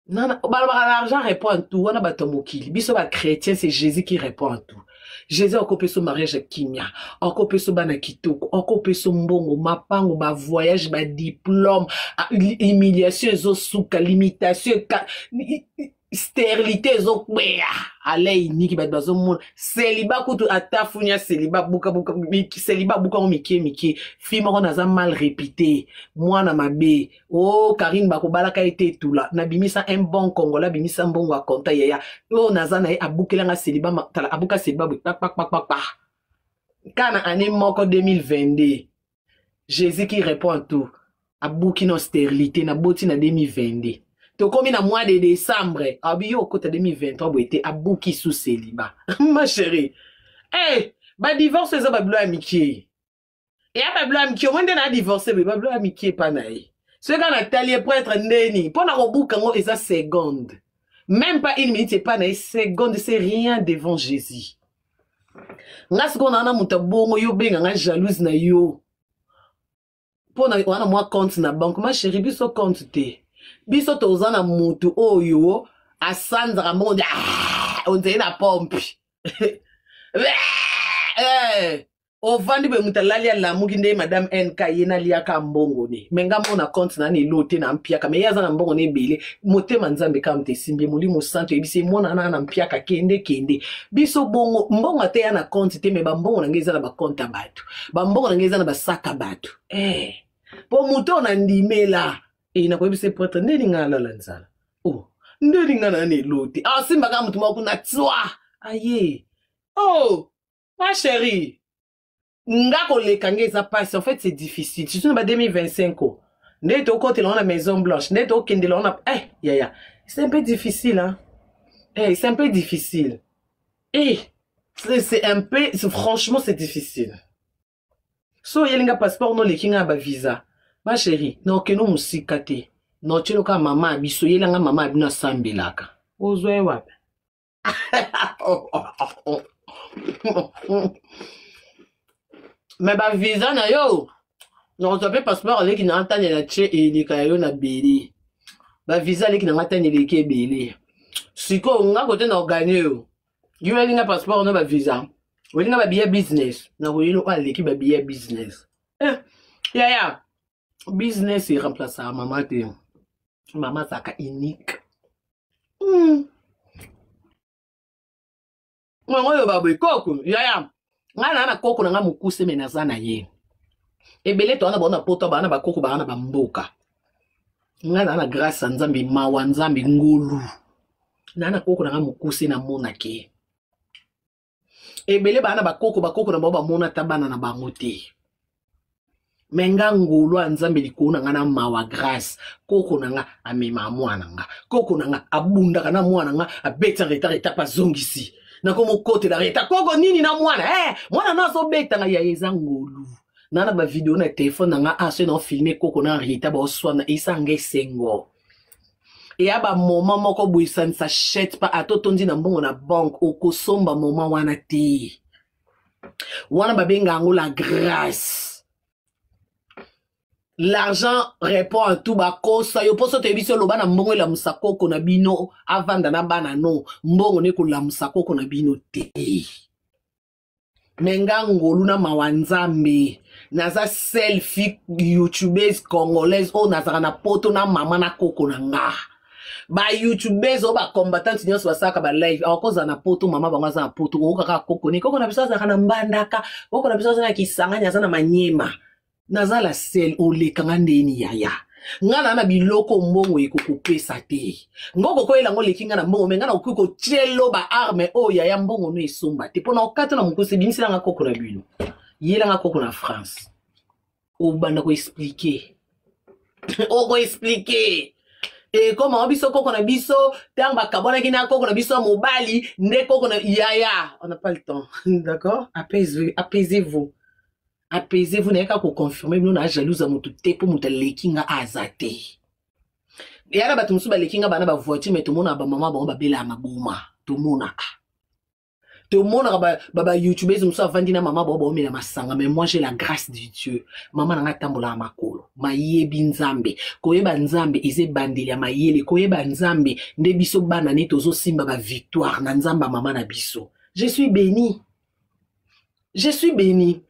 Nana, l'argent répond à tout. On a batomokili. Biso ba chrétien, c'est Jésus qui répond à tout. Jésus okopé son mariage kimia, okopé son bana kitoko, okopé son mbongo, mapango, ba voyage, ba diplôme, humiliation, zo souka, limitation, stérilité, zo kwea. Allez, niki ba bazo moun. Célibat kutu atafunya célibat buka célibat buka miki. Fima ko naza mal répété. Moi na mabe. Oh, Karine bako balaka été tout là. Na bimisa un bon Congolais, bimisa mbongo a konta yaya. Oh, naza na abukela nga célibat tala abuka célibat pak. Kana année moko 2022. Jésus qui répond à tout. Abuki no stérilité na boti na 2022. To komi na mois de décembre, abiyo côté 2023 bo été abuki sous célibat. Ma chérie. Eh, ba divorce ça ba blo amitié. Et ba blo amitié, on na divorcer ba blo amitié pa na yi. Ce gars na talier pour être ndeni, pour na robuka ngo eza seconde. Même pas une minute, c'est pas na seconde, c'est rien devant Jésus. Ngas ko na muta bongo yo benga nga jalouse na yo. Pour na wana moi compte na banque, ma chérie biso compte te. Biso tozana mutu oyo asanza monde on te na pompe. Ovandi be mutalali la muginde madame NK yena lia ka mbongo ne. Menga mona compte na ni lote na mpiaka me yaza na mbongo ne bele motema nzambe ka mte simbe mulimo santo ebise mona na mpiaka kende. Biso bongo mbongo ate ya na compte te me ba mbongo na ngeza na ba compte batu. Ba mbongo na ngeza na ba saka batu. Po muto na ndimela. E na kwa bise potre ndeni nga la nzala. Oh, ndeni nga na ne lote. Ah, simba ka mutu moko na tswa. Aye. Oh, ma chérie. Nga ko le kangeza passe. En fait, c'est difficile. Tu sais, ba 2025 ko. Ndete au côté la Maison Blanche. Ndete au kende la ya. C'est un peu difficile, hein. C'est un peu difficile. C'est un peu, franchement, c'est difficile. So, yelinga passeport no le kinga ba visa. Ma chérie, non que nous musikate. Non tu loka mama abiso yelanga mama abina sambelaka. Ozwe wapi? Mais ba visa na yo. Non ça peut passeport le ki na antane la che e ni kayo na beli. Ba visa le ki na antane le ke beli. Siko nga kote na gagner yo. Yo yelinga passeport no ba visa. Welinga ba billet business. Na ko yelo ale ki ba billet business. Ya. Business est remplacé à maman. Maman, ça ka unique. Maman, yo babu koko. Ya. Nga na koko na nga mukuse menaza na ye. Ebele to ana bona poto bana ba koko bana ba mboka. Nga na grâce à Nzambi mawa Nzambi ngolu. Na koko na nga mukuse na mona ke. Ebele bana ba koko na baba mona tabana na bango te. Menga ngolo Nzambe likona nga na mawa grâce koko nanga amema mwana nga koko nanga abunda kana mwana nga abeta reta pa zongisi na komo kote la reta koko nini na mwana mwana na so beta nga ya eza ngolo nana ba video na téléphone nga aso na filmer koko na reta ba oswana isanga sengo et aba moment moko buisan sa chette pa atotondi na mbongo na banque okosomba moment wana te wana babenga ngo la grâce. L'argent répond à tout bakosa yo poso te biso loba na mbongo la musakoko na bino avanda na bana no mbongo ne ko la musakoko na bino te menga ngolu na mawanzambe naza selfie youtubeuse congolaise o nazaka na poto na mama na koko na nga ba youtubeuse o ba combattant nyonso basaka ba live akoza na poto mama bango za na poto ko kaka koko ni koko na biso za kana mbandaka koko na biso za na kisanganya za na manyema naza la sel ole kanga ndeni yaya ngana na biloko mbongo ekokopesa te ngoko ko elango lekinga na mbongo menga na okuko tielo ba arme o yaya mbongo no esomba te pona okata na mukose binisela nga koko na bino yela nga koko na France o banda ko expliquer o ko expliquer et comment biso koko na biso tamba kabona kina koko na biso mobali nde koko na yaya on n'a pas le temps d'accord apaisez-vous. Apaisez-vous, n'ayez qu'à confirmer, nous, on a jalouse à mon tout te pour mon lekinga azate. Et là, bah, tout le monde a lekinga, bah, voiture, mais tout le monde a ba maman, bah, on va bela ma bouma. Tout le monde a. Tout le monde a ba YouTube, ils ont vendu na maman, bah, on met la masanga, mais moi, j'ai la grâce de Dieu. Maman n'a pas tambola ma kolo. Ma yebi nzambe. Koyeba nzambe, ize bandeli ya ma yele. Koyeba nzambe, nde biso banane tozo simba ba victoire, na nzamba maman na biso. Je suis béni. Je suis béni.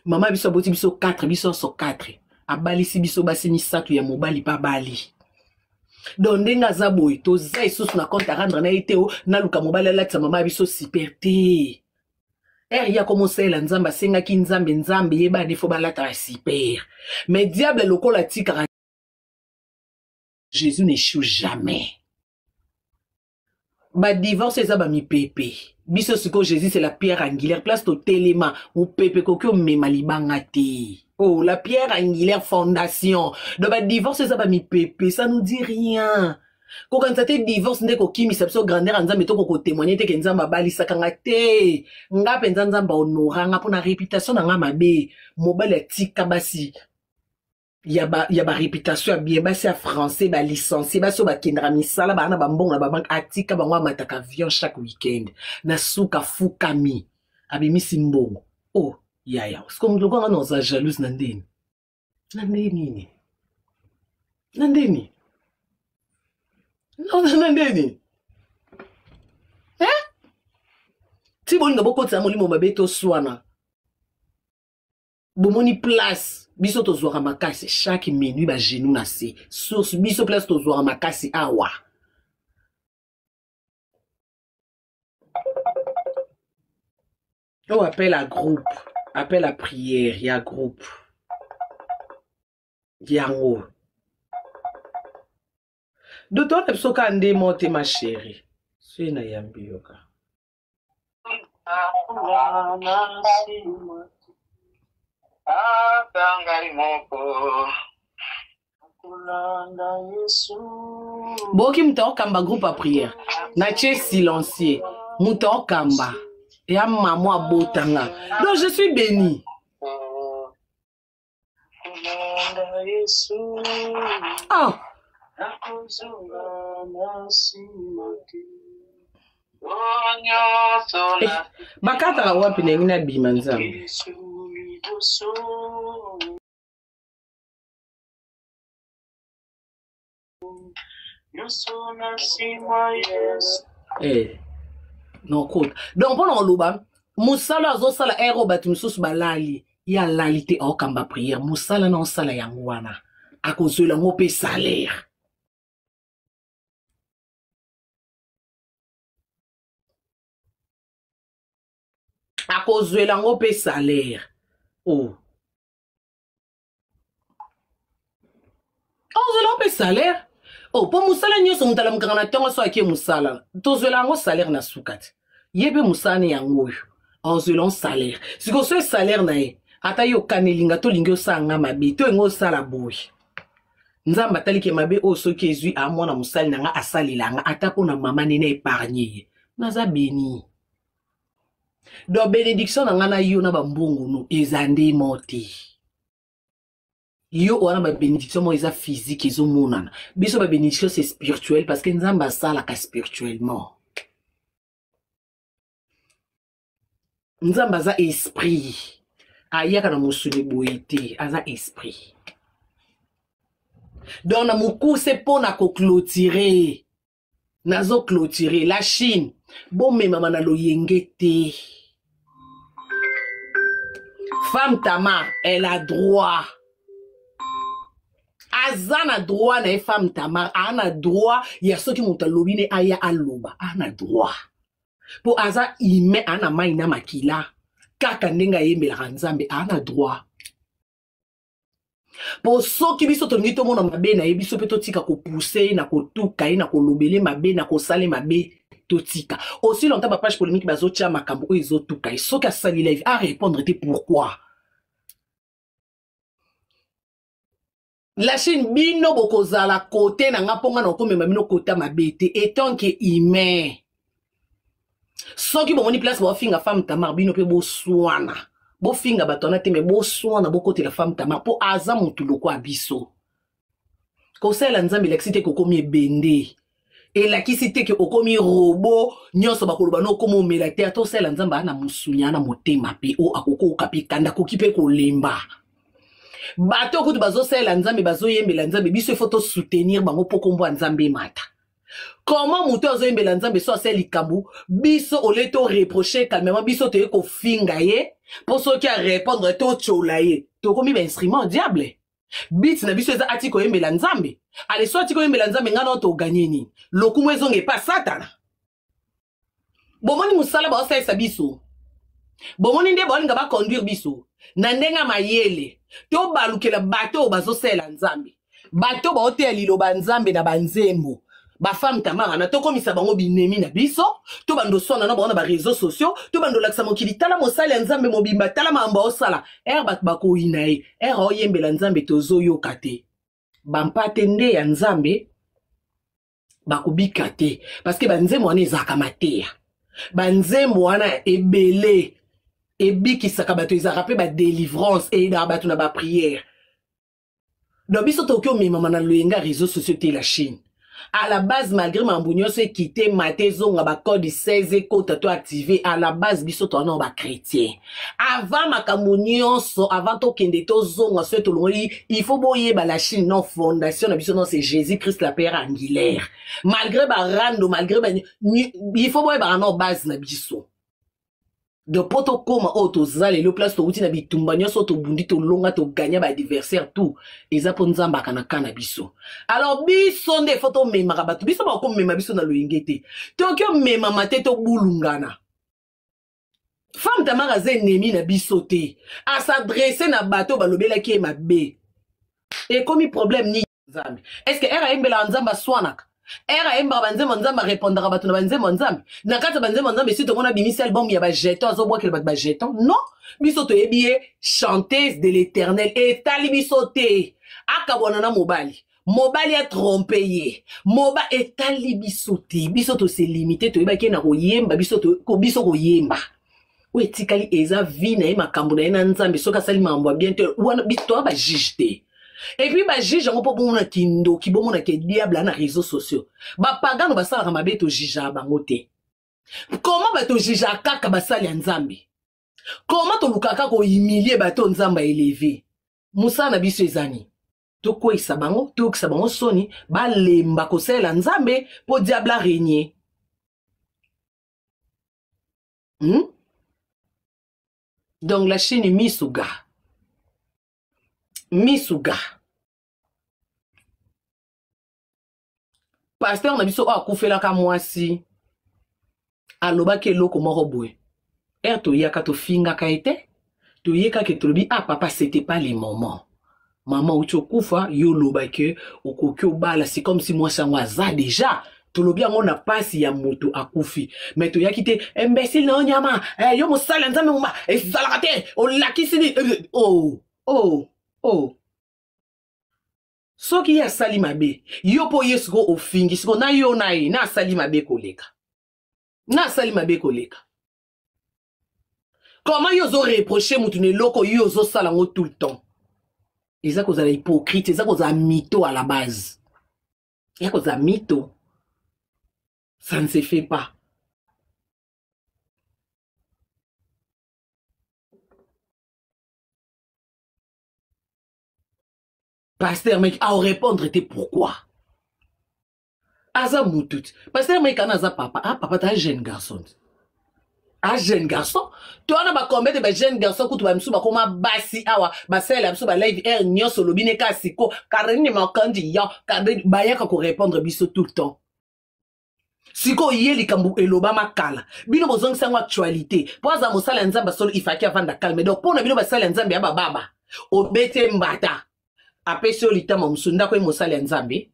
Maman biso boti biso 4, biso so 4. Abali si biso basi misatu ya mobali pa bali. Donc ndenga za boy to za isusu na compte rendre na ite o na luka mobali la tsa mama biso superté. Ya commencé la nzamba senga ki nzambe nzambe yeba defo balata super. Mais diable lokola tika Jésus n'échoue jamais. Ba divorce eza ba mi pepe. Biso siko Jésus c'est la pierre angulaire place to telema ou pepe kokyo mema libanga te. Oh la pierre angulaire fondation. Donc ba divorce eza ba mi pepe, ça nous dit rien. Ko quand ça te divorce ndeko kimi sabso grandeur nzambe to ko témoigner te ke nzamba bali sakanga te. Nga penza nzamba honoranga pona réputation na nga mabe. Mobile tika basi. Ya ba réputation ya bien basi ya français ba licencié baso ba kendra misala ba na ba mbongo na ba banque atika ba ngwa mataka avion chaque week-end na suka fukami abimi simbongo. Oh ya parce que mloko nga no za jalouse na ndeni ti bolinga bokotisa molimo mabe to swana bomoni place biso to zwaka makasi chaque minute ba genou na se source biso place to zwaka makasi awa oh appel à groupe, appel à prière, il y a groupe yango d'autant que soka ande monte ma chérie c'est na yambi yoka boki mta kamba groupe à prière na tche silencieux mta kamba ya maman botanga donc je suis béni. Oh bakata wapi na ngina bima nzambe non compte donc pendant loba musala zo sala ero batumsus balali ya lalite o kamba prière musala non sala yango wana akozwela ngope salaire akozwela ngope salaire oh akozwela ngope salaire oh po musala nyoso mutala mukana tongo so ake musala tozwela ngo salaire na sukati yebe musane yango yo akozwela salaire siko so salaire na ye ata yo kanelinga to lingi osanga mabe to ngo sala boy nzamba talike mabe o soki ezui a mwana musali nanga asalilanga ata pona mama nene épargner naza béni do bénédiction nanga na yo na bambongo no ezande moti yo wana ba bénédiction mo eza physique ezo monana biso ba bénédiction c'est spirituel parce que nzamba sala ka spirituellement nzamba za esprit ayaka na musuni boité aza esprit donc na mukuse pona ko clôturer nazo clôturer la Chine bon mais maman na loyengete femme Tamar elle a droit azana droit na femme Tamar ana droit ya soki mutalobi ne aya aloba ana droit po aza ime ana maina makila kaka ndenga yembela nzambe ana droit po soki biso tongi to mona mabe na yebiso pe totika ko pousser na ko tuka na ko lobele mabe na ko sale mabe totika aussi longtemps ba page polémique bazo tia makambo o izo tuka soki asali live à répondre te pourquoi la Chine bino bokozala côté na ngaponga na komema bino côté mabete étant que humain soki bomoni place bo finga femme Tamar bino pe bo swana bo finga batona te me bo swana bo côté la femme Tamar po aza mutu loko abiso ko sela nzambe l'exité ko komi bende et la kisite ke okomi robot nyoso bakoloba no komo mela te to sela nzamba na musunya na motema pe o akoko okapi kanda ko kipe ko lemba bato kutu bazo sela nzambe bazo yembela nzambe biso photo soutenir bango poko mbo nzambe mata Comment moto ozoyembela nzambe so asali likambo biso oleto reprocher calmement biso te ko finga ye pour ceux qui a répondre to chola ye to komi ba instrument diable bit na biso eza atiko yembela nzambe ale so atiko yembela nzambe ngana to gagner ni lokumu ezonge pa satana bomoni musala ba osalisa biso bomoni nde bolinga ba conduire biso na ndenga mayele to balukela bato bazosela nzambe bato ba hotel liloba nzambe na banzembo ba femme tamara na to komisa bango binemi na biso to bando sona na bona ba réseaux sociaux to bando laksa mokili tala mosala nzambe mobimba tala mamba osala bat bako inae oyembela nzambe tozo yokate bampate nde ya nzambe bakubika te parce que banzembo wana ezaka mateya banzembo wana ebele ebikisaka bato ezaka pe ba délivrance et na bato na ba prière donc biso to kyo mema na loyenga réseaux sociaux te la Chine. À la base, malgré ma bougnon, c'est quitté, matézon, à code 16 et côte to activé. À la base, biso to non, chrétien. Avant ma camounion, avant to kende to zon, à ce to il faut boyer, la Chine, non, fondation, la biso, non, c'est Jésus-Christ, la Père angulaire. Malgré ba rando, malgré il faut boyer, non, base, na biso. De poto koma auto zale le place to uti na bitumba nyoso to bundi to longa to gagner ba adversaire tout eza po nzamba kana kana biso alors biso nde photo mema rabatu biso ba ko mema biso na loingete to kyo mema mate to bulungana femme tamara ze nemi na biso te a s'adresser na bato balobela ki mabe et comme problème ni nzambe est-ce que era embela nzamba swanaka era emba banzembo nzamba répondra bato na banzembo nzambe na kata banzembo nzambe si to mona bimisi album ya ba jeton azobwa ke ba jeton non biso to ebie chanteuse de l'éternel et tali biso te akabona na mobali a trompé ye moba et tali biso te biso to se limiter to ebaki na koyemba biso to ko biso koyemba we tikali eza vie na makambo na ena nzambe soka sali mambo bien te wana biso ba juge te. Et puis, juge, on peut bon kindo, qui bon na ke diable na réseaux sociaux. Pagano basala kamabe to jija bangote. Comment to jija kaka basali nzambe? Comment to lukaka ko humilier bato nzamba élevé? Musa na biso ezani. To ko isabango, to kisabango soni, ba lemba ko sela nzambe po diable régner. Donc la Chine misuga. Misuga. Pasteur na biso akufela ka mwasi. Aloba ke loko moko boy. To yaka to finga ka ete. To yeka ke tolobi papa c'était pas les moments. Maman ou kufa yo loba ke okokyo bala c'est comme si moi sangwa za déjà. Tolobi ngo na pasi ya moto akufi. Mais to yakite imbécile na nyama. Yo mo sala nzambe muma. Salakate o lakisi Oh. So ki ya sali mabe. Yo po yesko ofingi. Siko na yo na ye. Na sali mabe koleka. Na sali mabe koleka. Comment yo zo reprocher moutune loko yo zo salango tout le temps? Eza koza la hypocrite. Eza koza mytho à la base. Eza koza mytho. Ça ne se fait pas. Pasteur mec, à répondre était pourquoi? Aza moutout. Pasteur mec, anaza papa. Papa, t'as un jeune garçon. Un jeune garçon? Toi, on a combien de jeunes garçons que tu vas me souba comme un bassi awa, basel, am souba live air, nyon solo bine kasiko, karine makandi ya, karine baya kako répondre biso tout le temps. Siko yeli kambu eloba makala. Bino bozong sango actualité. Pour aza mosala nzamba solo ifaki avant da calme. Donc, pour na bino basala nzamba ya baba. Obete mbata. Apesi olitama musu ndako mosala nzambe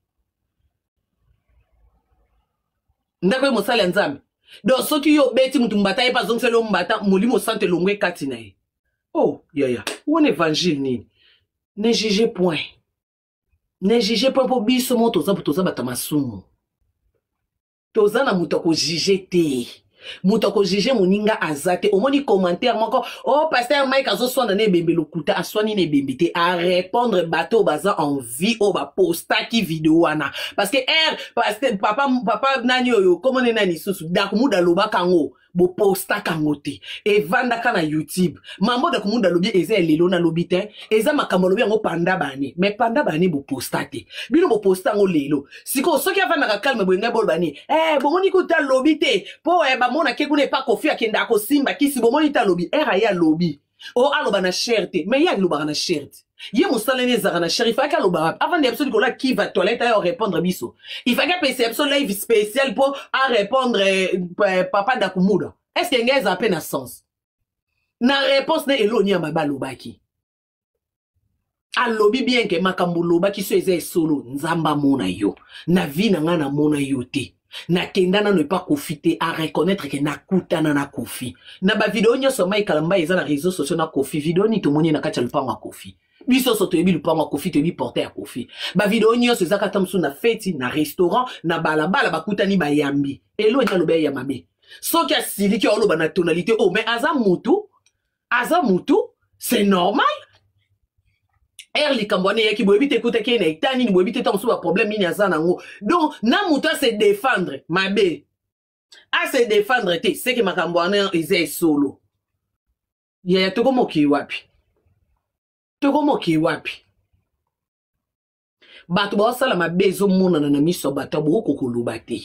ndako mosala nzambe donc soki yo beti mutu mbata ye pas zonselo mbata molimo sante longwe kati na ye yaya on évangile nini ne jugez point po biso mo toza bata masumu toza na mutu ko juger te mutu ko juger moninga azate omoni commentaire moko pasteur Mike azoswana ne bembe lokuta aswani ne bembe te a répondre bateau baza en vie ba posta ki vidéo wana parce que pasteur papa nani oyo comment nani susu dak muda loba kango bo posta kangote e vanda kana YouTube mambo da kumunda lobi eza lelo na lobi te eza makambo lobi yango panda bani mais panda bani bo posta te bino bo posta ngo lelo siko soki avanda ka calme boyenga bol bani bomoni kuta lobi te po ba mona ke kuna pa kofi akenda ko simba kisi bomoni ta lobi ya lobi o aloba na cherte mais ya loba na cherte ye musalene zara na cherte fa ka loba avant de absolument là qui va toilette à répondre biso il faut que perception live spécial pour à répondre papa d'Akumuda est-ce que ngeza peine à sens na réponse na eloni ya mabalobaki alobi bien que makambo lobaki so eza solo nzamba mona yo na vie na nga na mona yo te na kendana ne pas profiter à reconnaître que na kutana na kofi na ba vidéo nyoso mai kalamba eza na réseaux sociaux na kofi vidéo ni to moni na kacha lupango kofi biso so to yebi lupango kofi to yebi porter à kofi ba vidéo nyoso eza katamsu na feti na restaurant na balabala ba kutani ba yambi elo nya lobe ya mabe so kia sili ki oloba na tonalité oh mais aza mutu c'est normal li kambwane yaki boyebi te kuta ke na itani ni boyebi te ta musu ba problème ni aza nango donc na mutu se défendre mabe a se défendre te c'est que makambwane eza solo ya tokomoki wapi bato ba sala mabe ezo mona na miso bato bo kokoluba te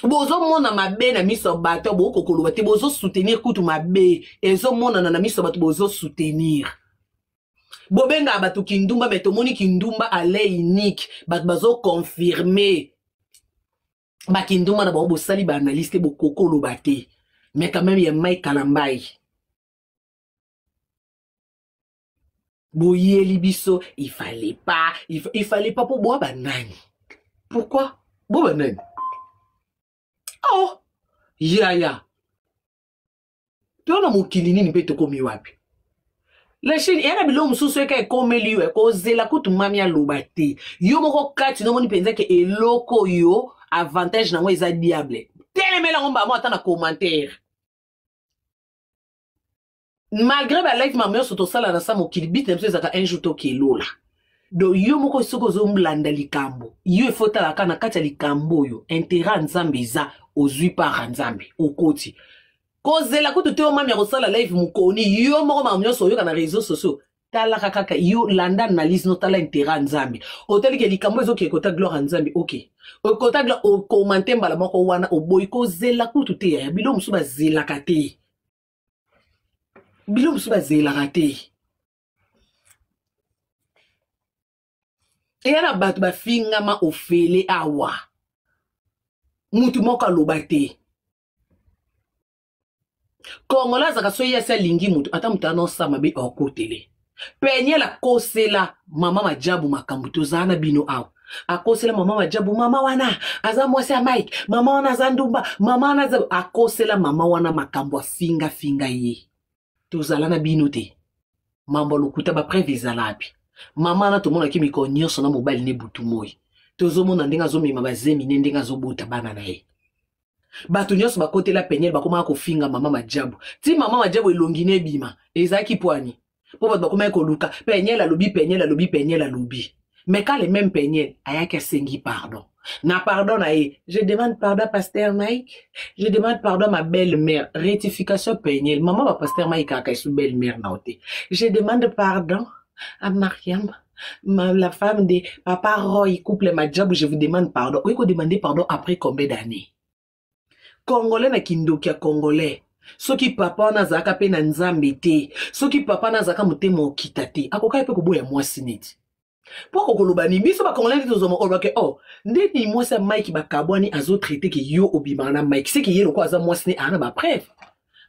bozo mona mabe na miso bato bo kokoluba te bozo soutenir kutu mabe ezo mona na miso bato bozo soutenir bobenga bato kindumba mais tomoni kindumba ale unique bato bazo confirmer ba kindumba na bo sali ba analyste bo kokoluba te mais quand même ya mai kalambai boyeli biso il fallait pas pour boire banane pourquoi boire banane oh ya tona mokili nini mpe tokomi wapi la Chine yana bilo mususu eka ekomeli yo ekozela kutu mami aloba te yo moko kati no moni penza ke eloko yo avantage nango eza diable telemela ngomba mo ata na commentaire malgré ba live mamio soto sala na sa mokili bit nemso ezaka un jour to kelola do yo moko soko zo mblanda likambo yo efota la kana kati likambo yo intérêt nzambe za ozui par nzambe okoti kozela kutu te o mami akosala live mukoni yo moko mamio so yo kana réseaux sociaux tala kaka yo landa analyse no tala intérêt nzambe oteli ke likambo ezo ke kota gloire nzambe OK o kota gloire o commenter mbala moko wana o boy kozela kutu te ya bilo musu bazela kate bilo musu bazela kate eyana bato bafingama ofele awa mutu moko aloba te kongola zaka so yesa lingi mutu ata mutu anosama be okotele penye la kosela mama majabu makambu tozana bino awa akosela mama majabu mama wana aza mwasi ya Mike mama wana aza ndumba mama wana aza akosela mama wana makambu finga ye tozala na bino te mambo lokuta ba previza lapi mama na tomona ki mikonyo sona mobile ne butu moyi tozomona ndenga zomema bazemi ndenga zobota bana na ye bato nyonso bakotela penyel bakoma kofinga mama majabu ti mama majabu elongine bima ezaki poani po bato bakoma koluka penyel alobi mais quand le même penyel ayaki asengi pardon na pardon na ye je demande pardon pasteur Mike je demande pardon ma belle-mère rectification penyel mama ba pasteur Mike aka su belle-mère na ote je demande pardon à Mariam la femme de papa Roy couple majabu je vous demande pardon oui ko demander pardon après combien d'années Congolais na kindokia Congolais. Soki papa na zaka pe na nzambe te. Soki papa na zaka mutema okita te. Akoka pe koboya mwasi neti. Poko kolobani biso ba Congolais tozomo olake oh ndeni mwasi Mike bakabwani azo traiter ke yo obimana Mike c'est que yelo ko aza mwasi ne ana ba preuve.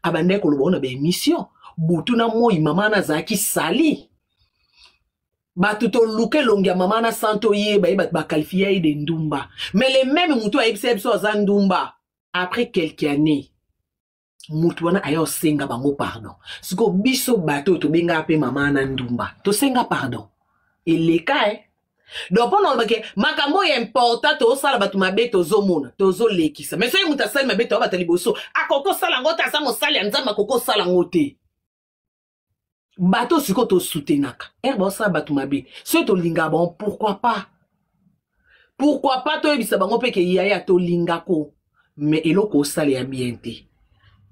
Abande koloba na ba émission. Butu na moi mama na zaki sali. Batuto luke longia mama na santo ye ba qualifier de ndumba. Mais les mêmes mutu a ebso za ndumba. Après quelques années, Moutouana ayo senga bango pardon. Siko biso bato to benga pe mama na ndumba. To senga pardon. Et les cas donc pendant que makambo est important to sala batu mabe to zomona to zo lekisa. Mais so muta sala mabe to batali boso. Akoko sala ngota sa mo sala nzamba koko sala ngote. Bato siko to soutenaka. Erbo sala batu mabe. So to linga bon pourquoi pas? Pourquoi pas to ebisa bango pe ke yaya to lingako. mais eloko osala ya bien te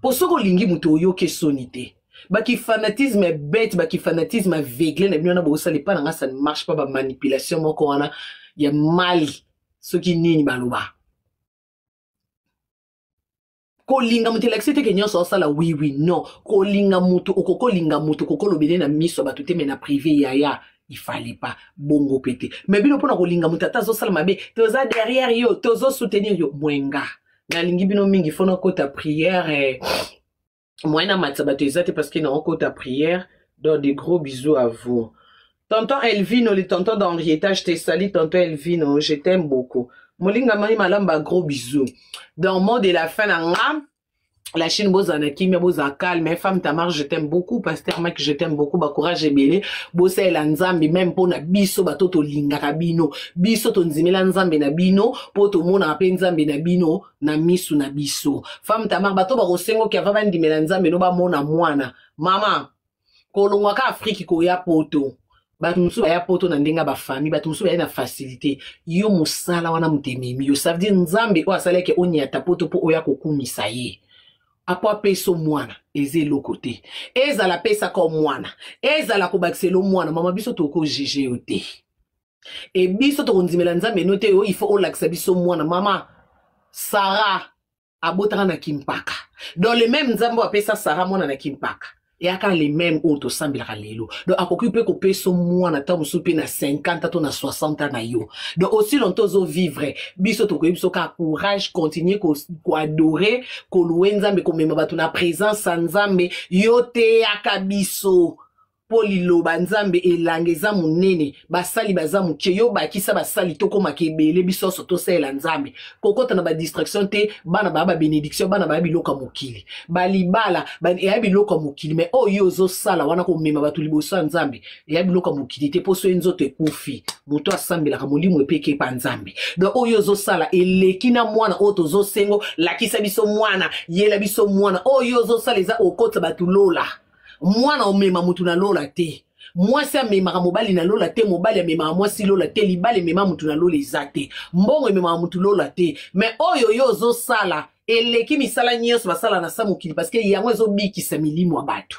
po soki olingi moto oyoki soni te baki fanatisme bête baki fanatisme aveugle na bino na bosala epa nanga ça ne marche pas bamanipulation moko wana ya mali soki nini baloba kolinga moto elakisi teke nyonso osala oui non kolinga moto okokolinga moto kokolobele na miso bato te me na privé yaya il fallait pas bongo pété mais bino mpona kolinga moto ata azosala mabe toza derrière yo tozo soutenir yo mwenga nalingi bino mingi fona kota prière moi na matsa bato eza te parce que na kota prière donc des gros bisous à vous. Tonton Elvino, le tonton d'Henrietta, je te salue, tonton Elvino, je t'aime beaucoup. Molinga mani malamba, gros bisous. Dans le monde de la fin, la Chine, bozana kimia, boza calme, femme Tamar, je t'aime beaucoup, pasteur Mike, je t'aime beaucoup, ba courage et belé, bossa el nzambe, même pour na biso, ba toto linga kabino, biso ton zimela nzambe na bino, po to mona ape nzambe na bino, na misu na biso. Femme Tamar, bato ba rosengo ki avava ndimela nzambe, no ba mona mwana. Mama, kolongwaka Afriki koya poto. Bato musu baya poto na ndenga ba famille bato musu baya na facilité yo musala wana mutememi yo ça veut dire nzambe o asaleke onyata poto po oya kokumisa ye apo apeso mwana eze lokote ezala pesa ko mwana ezala ko bakiselo mwana mama biso toko juger yo te e biso to ndimela nzambe no te yo il faut olakisa biso mwana mama Sarah abotaka na kimpaka dans le même nzambe apesa Sarah mwana na kimpaka et aka les mêmes autres semble lelo donc akokupe ko peso mwana ta musupe na 50 to na 60 ans na yo donc aussi longtemps zo vivre biso to ko biso ka courage continuer ko adorer ko louenza mais ko mema batu na présence nzambe yote akabiso Polilo nzambe elange za munene basali baza muke yo bakisa basali toko makebele biso soto sela nzambe kokota na ba distraction te bana ba bénédiction bana ba biloka mokili balibala ba ya biloka mokili mais oyo zo sala wana ko mema batu liboso nzambe ya biloka mokili te poso enzoto ekufi moto asambela ka molimo epeke pa nzambe donc oyo zo sala elekina mwana oto zo sengo lakisa biso mwana yela biso mwana oyo zo sala eza okota batu lola mwana omema mutu na lola te mwasi amemaka mobali na lola te mobali amemaka mwasi lola te libali emema mutu na lola eza te mbongo ememaka mutu lola te mais oyo yo ozosala eleki misala nyonso basala na sa mokili parce que yango ezobikisa milimo ya bato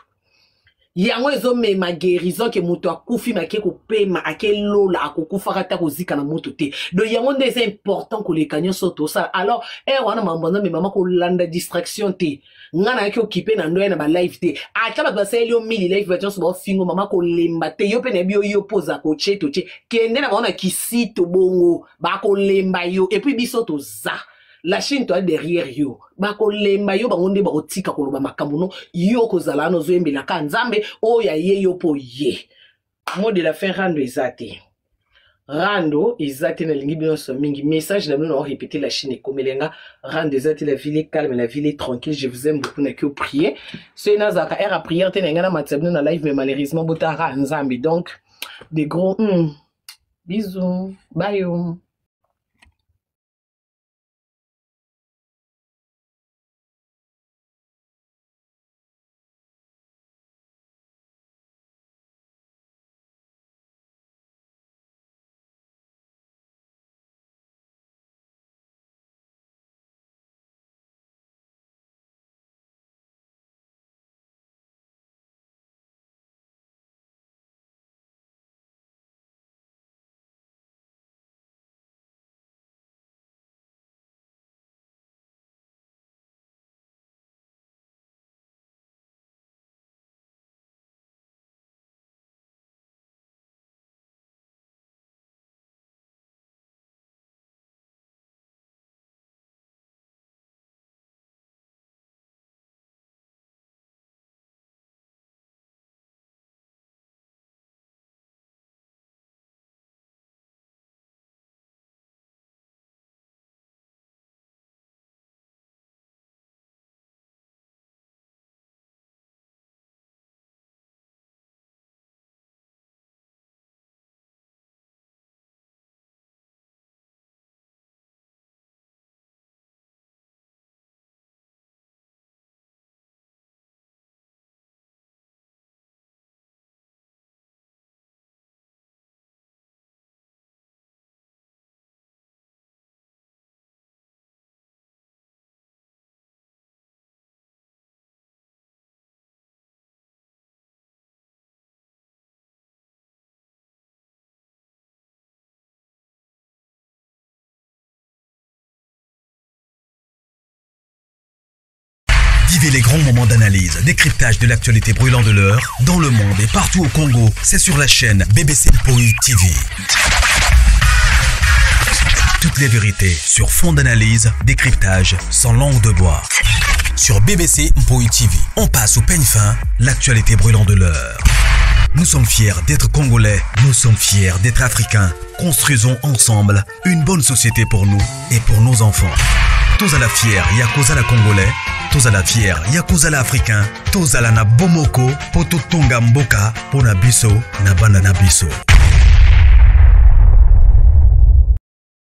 yango ezomema guérison ke mutu akufi make kopema ake lola akokufaka ta kozika na moto te donc yango nde eza important koleka nyonso tosala alors wana mambo nzambe mama kolanda distraction te ngana yake okipe na ndoya na ba live te ata bato basali yo mili live ba tionso ba fingo mama kolemba te yo pe na bio yo poza ko cheto che kende na baona kisito bongo ba kolemba yo et puis biso toza la Chine toi derrière yo ba kolemba yo bangonde ba kotika koloba makambo no yo kozala no zoembela ka nzambe o ya ye yo po ye mot de la fin rando ezate rando ezate na lingi binoso mingi message na bino répéter la Chine komelenga rando ezate la ville est calme la ville est tranquille je vous aime beaucoup na que prier c'est na zaka era prière te na ngana matsabino na live mais malheureusement botara nzambe donc des gros bisous bye. Vivez les grands moments d'analyse, décryptage de l'actualité brûlante de l'heure, dans le monde et partout au Congo. C'est sur la chaîne BBC Mpoï TV. Toutes les vérités sur fond d'analyse, décryptage sans langue de bois. Sur BBC Mpoï TV, on passe au peigne fin, l'actualité brûlante de l'heure. Nous sommes fiers d'être Congolais, nous sommes fiers d'être Africains. Construisons ensemble une bonne société pour nous et pour nos enfants. Tous à la fière, Yakozala Congolais, tous à la fière, Yakozala Africain, tous à la na bomoko, poto tonga mboka, pona biso, na banda na biso.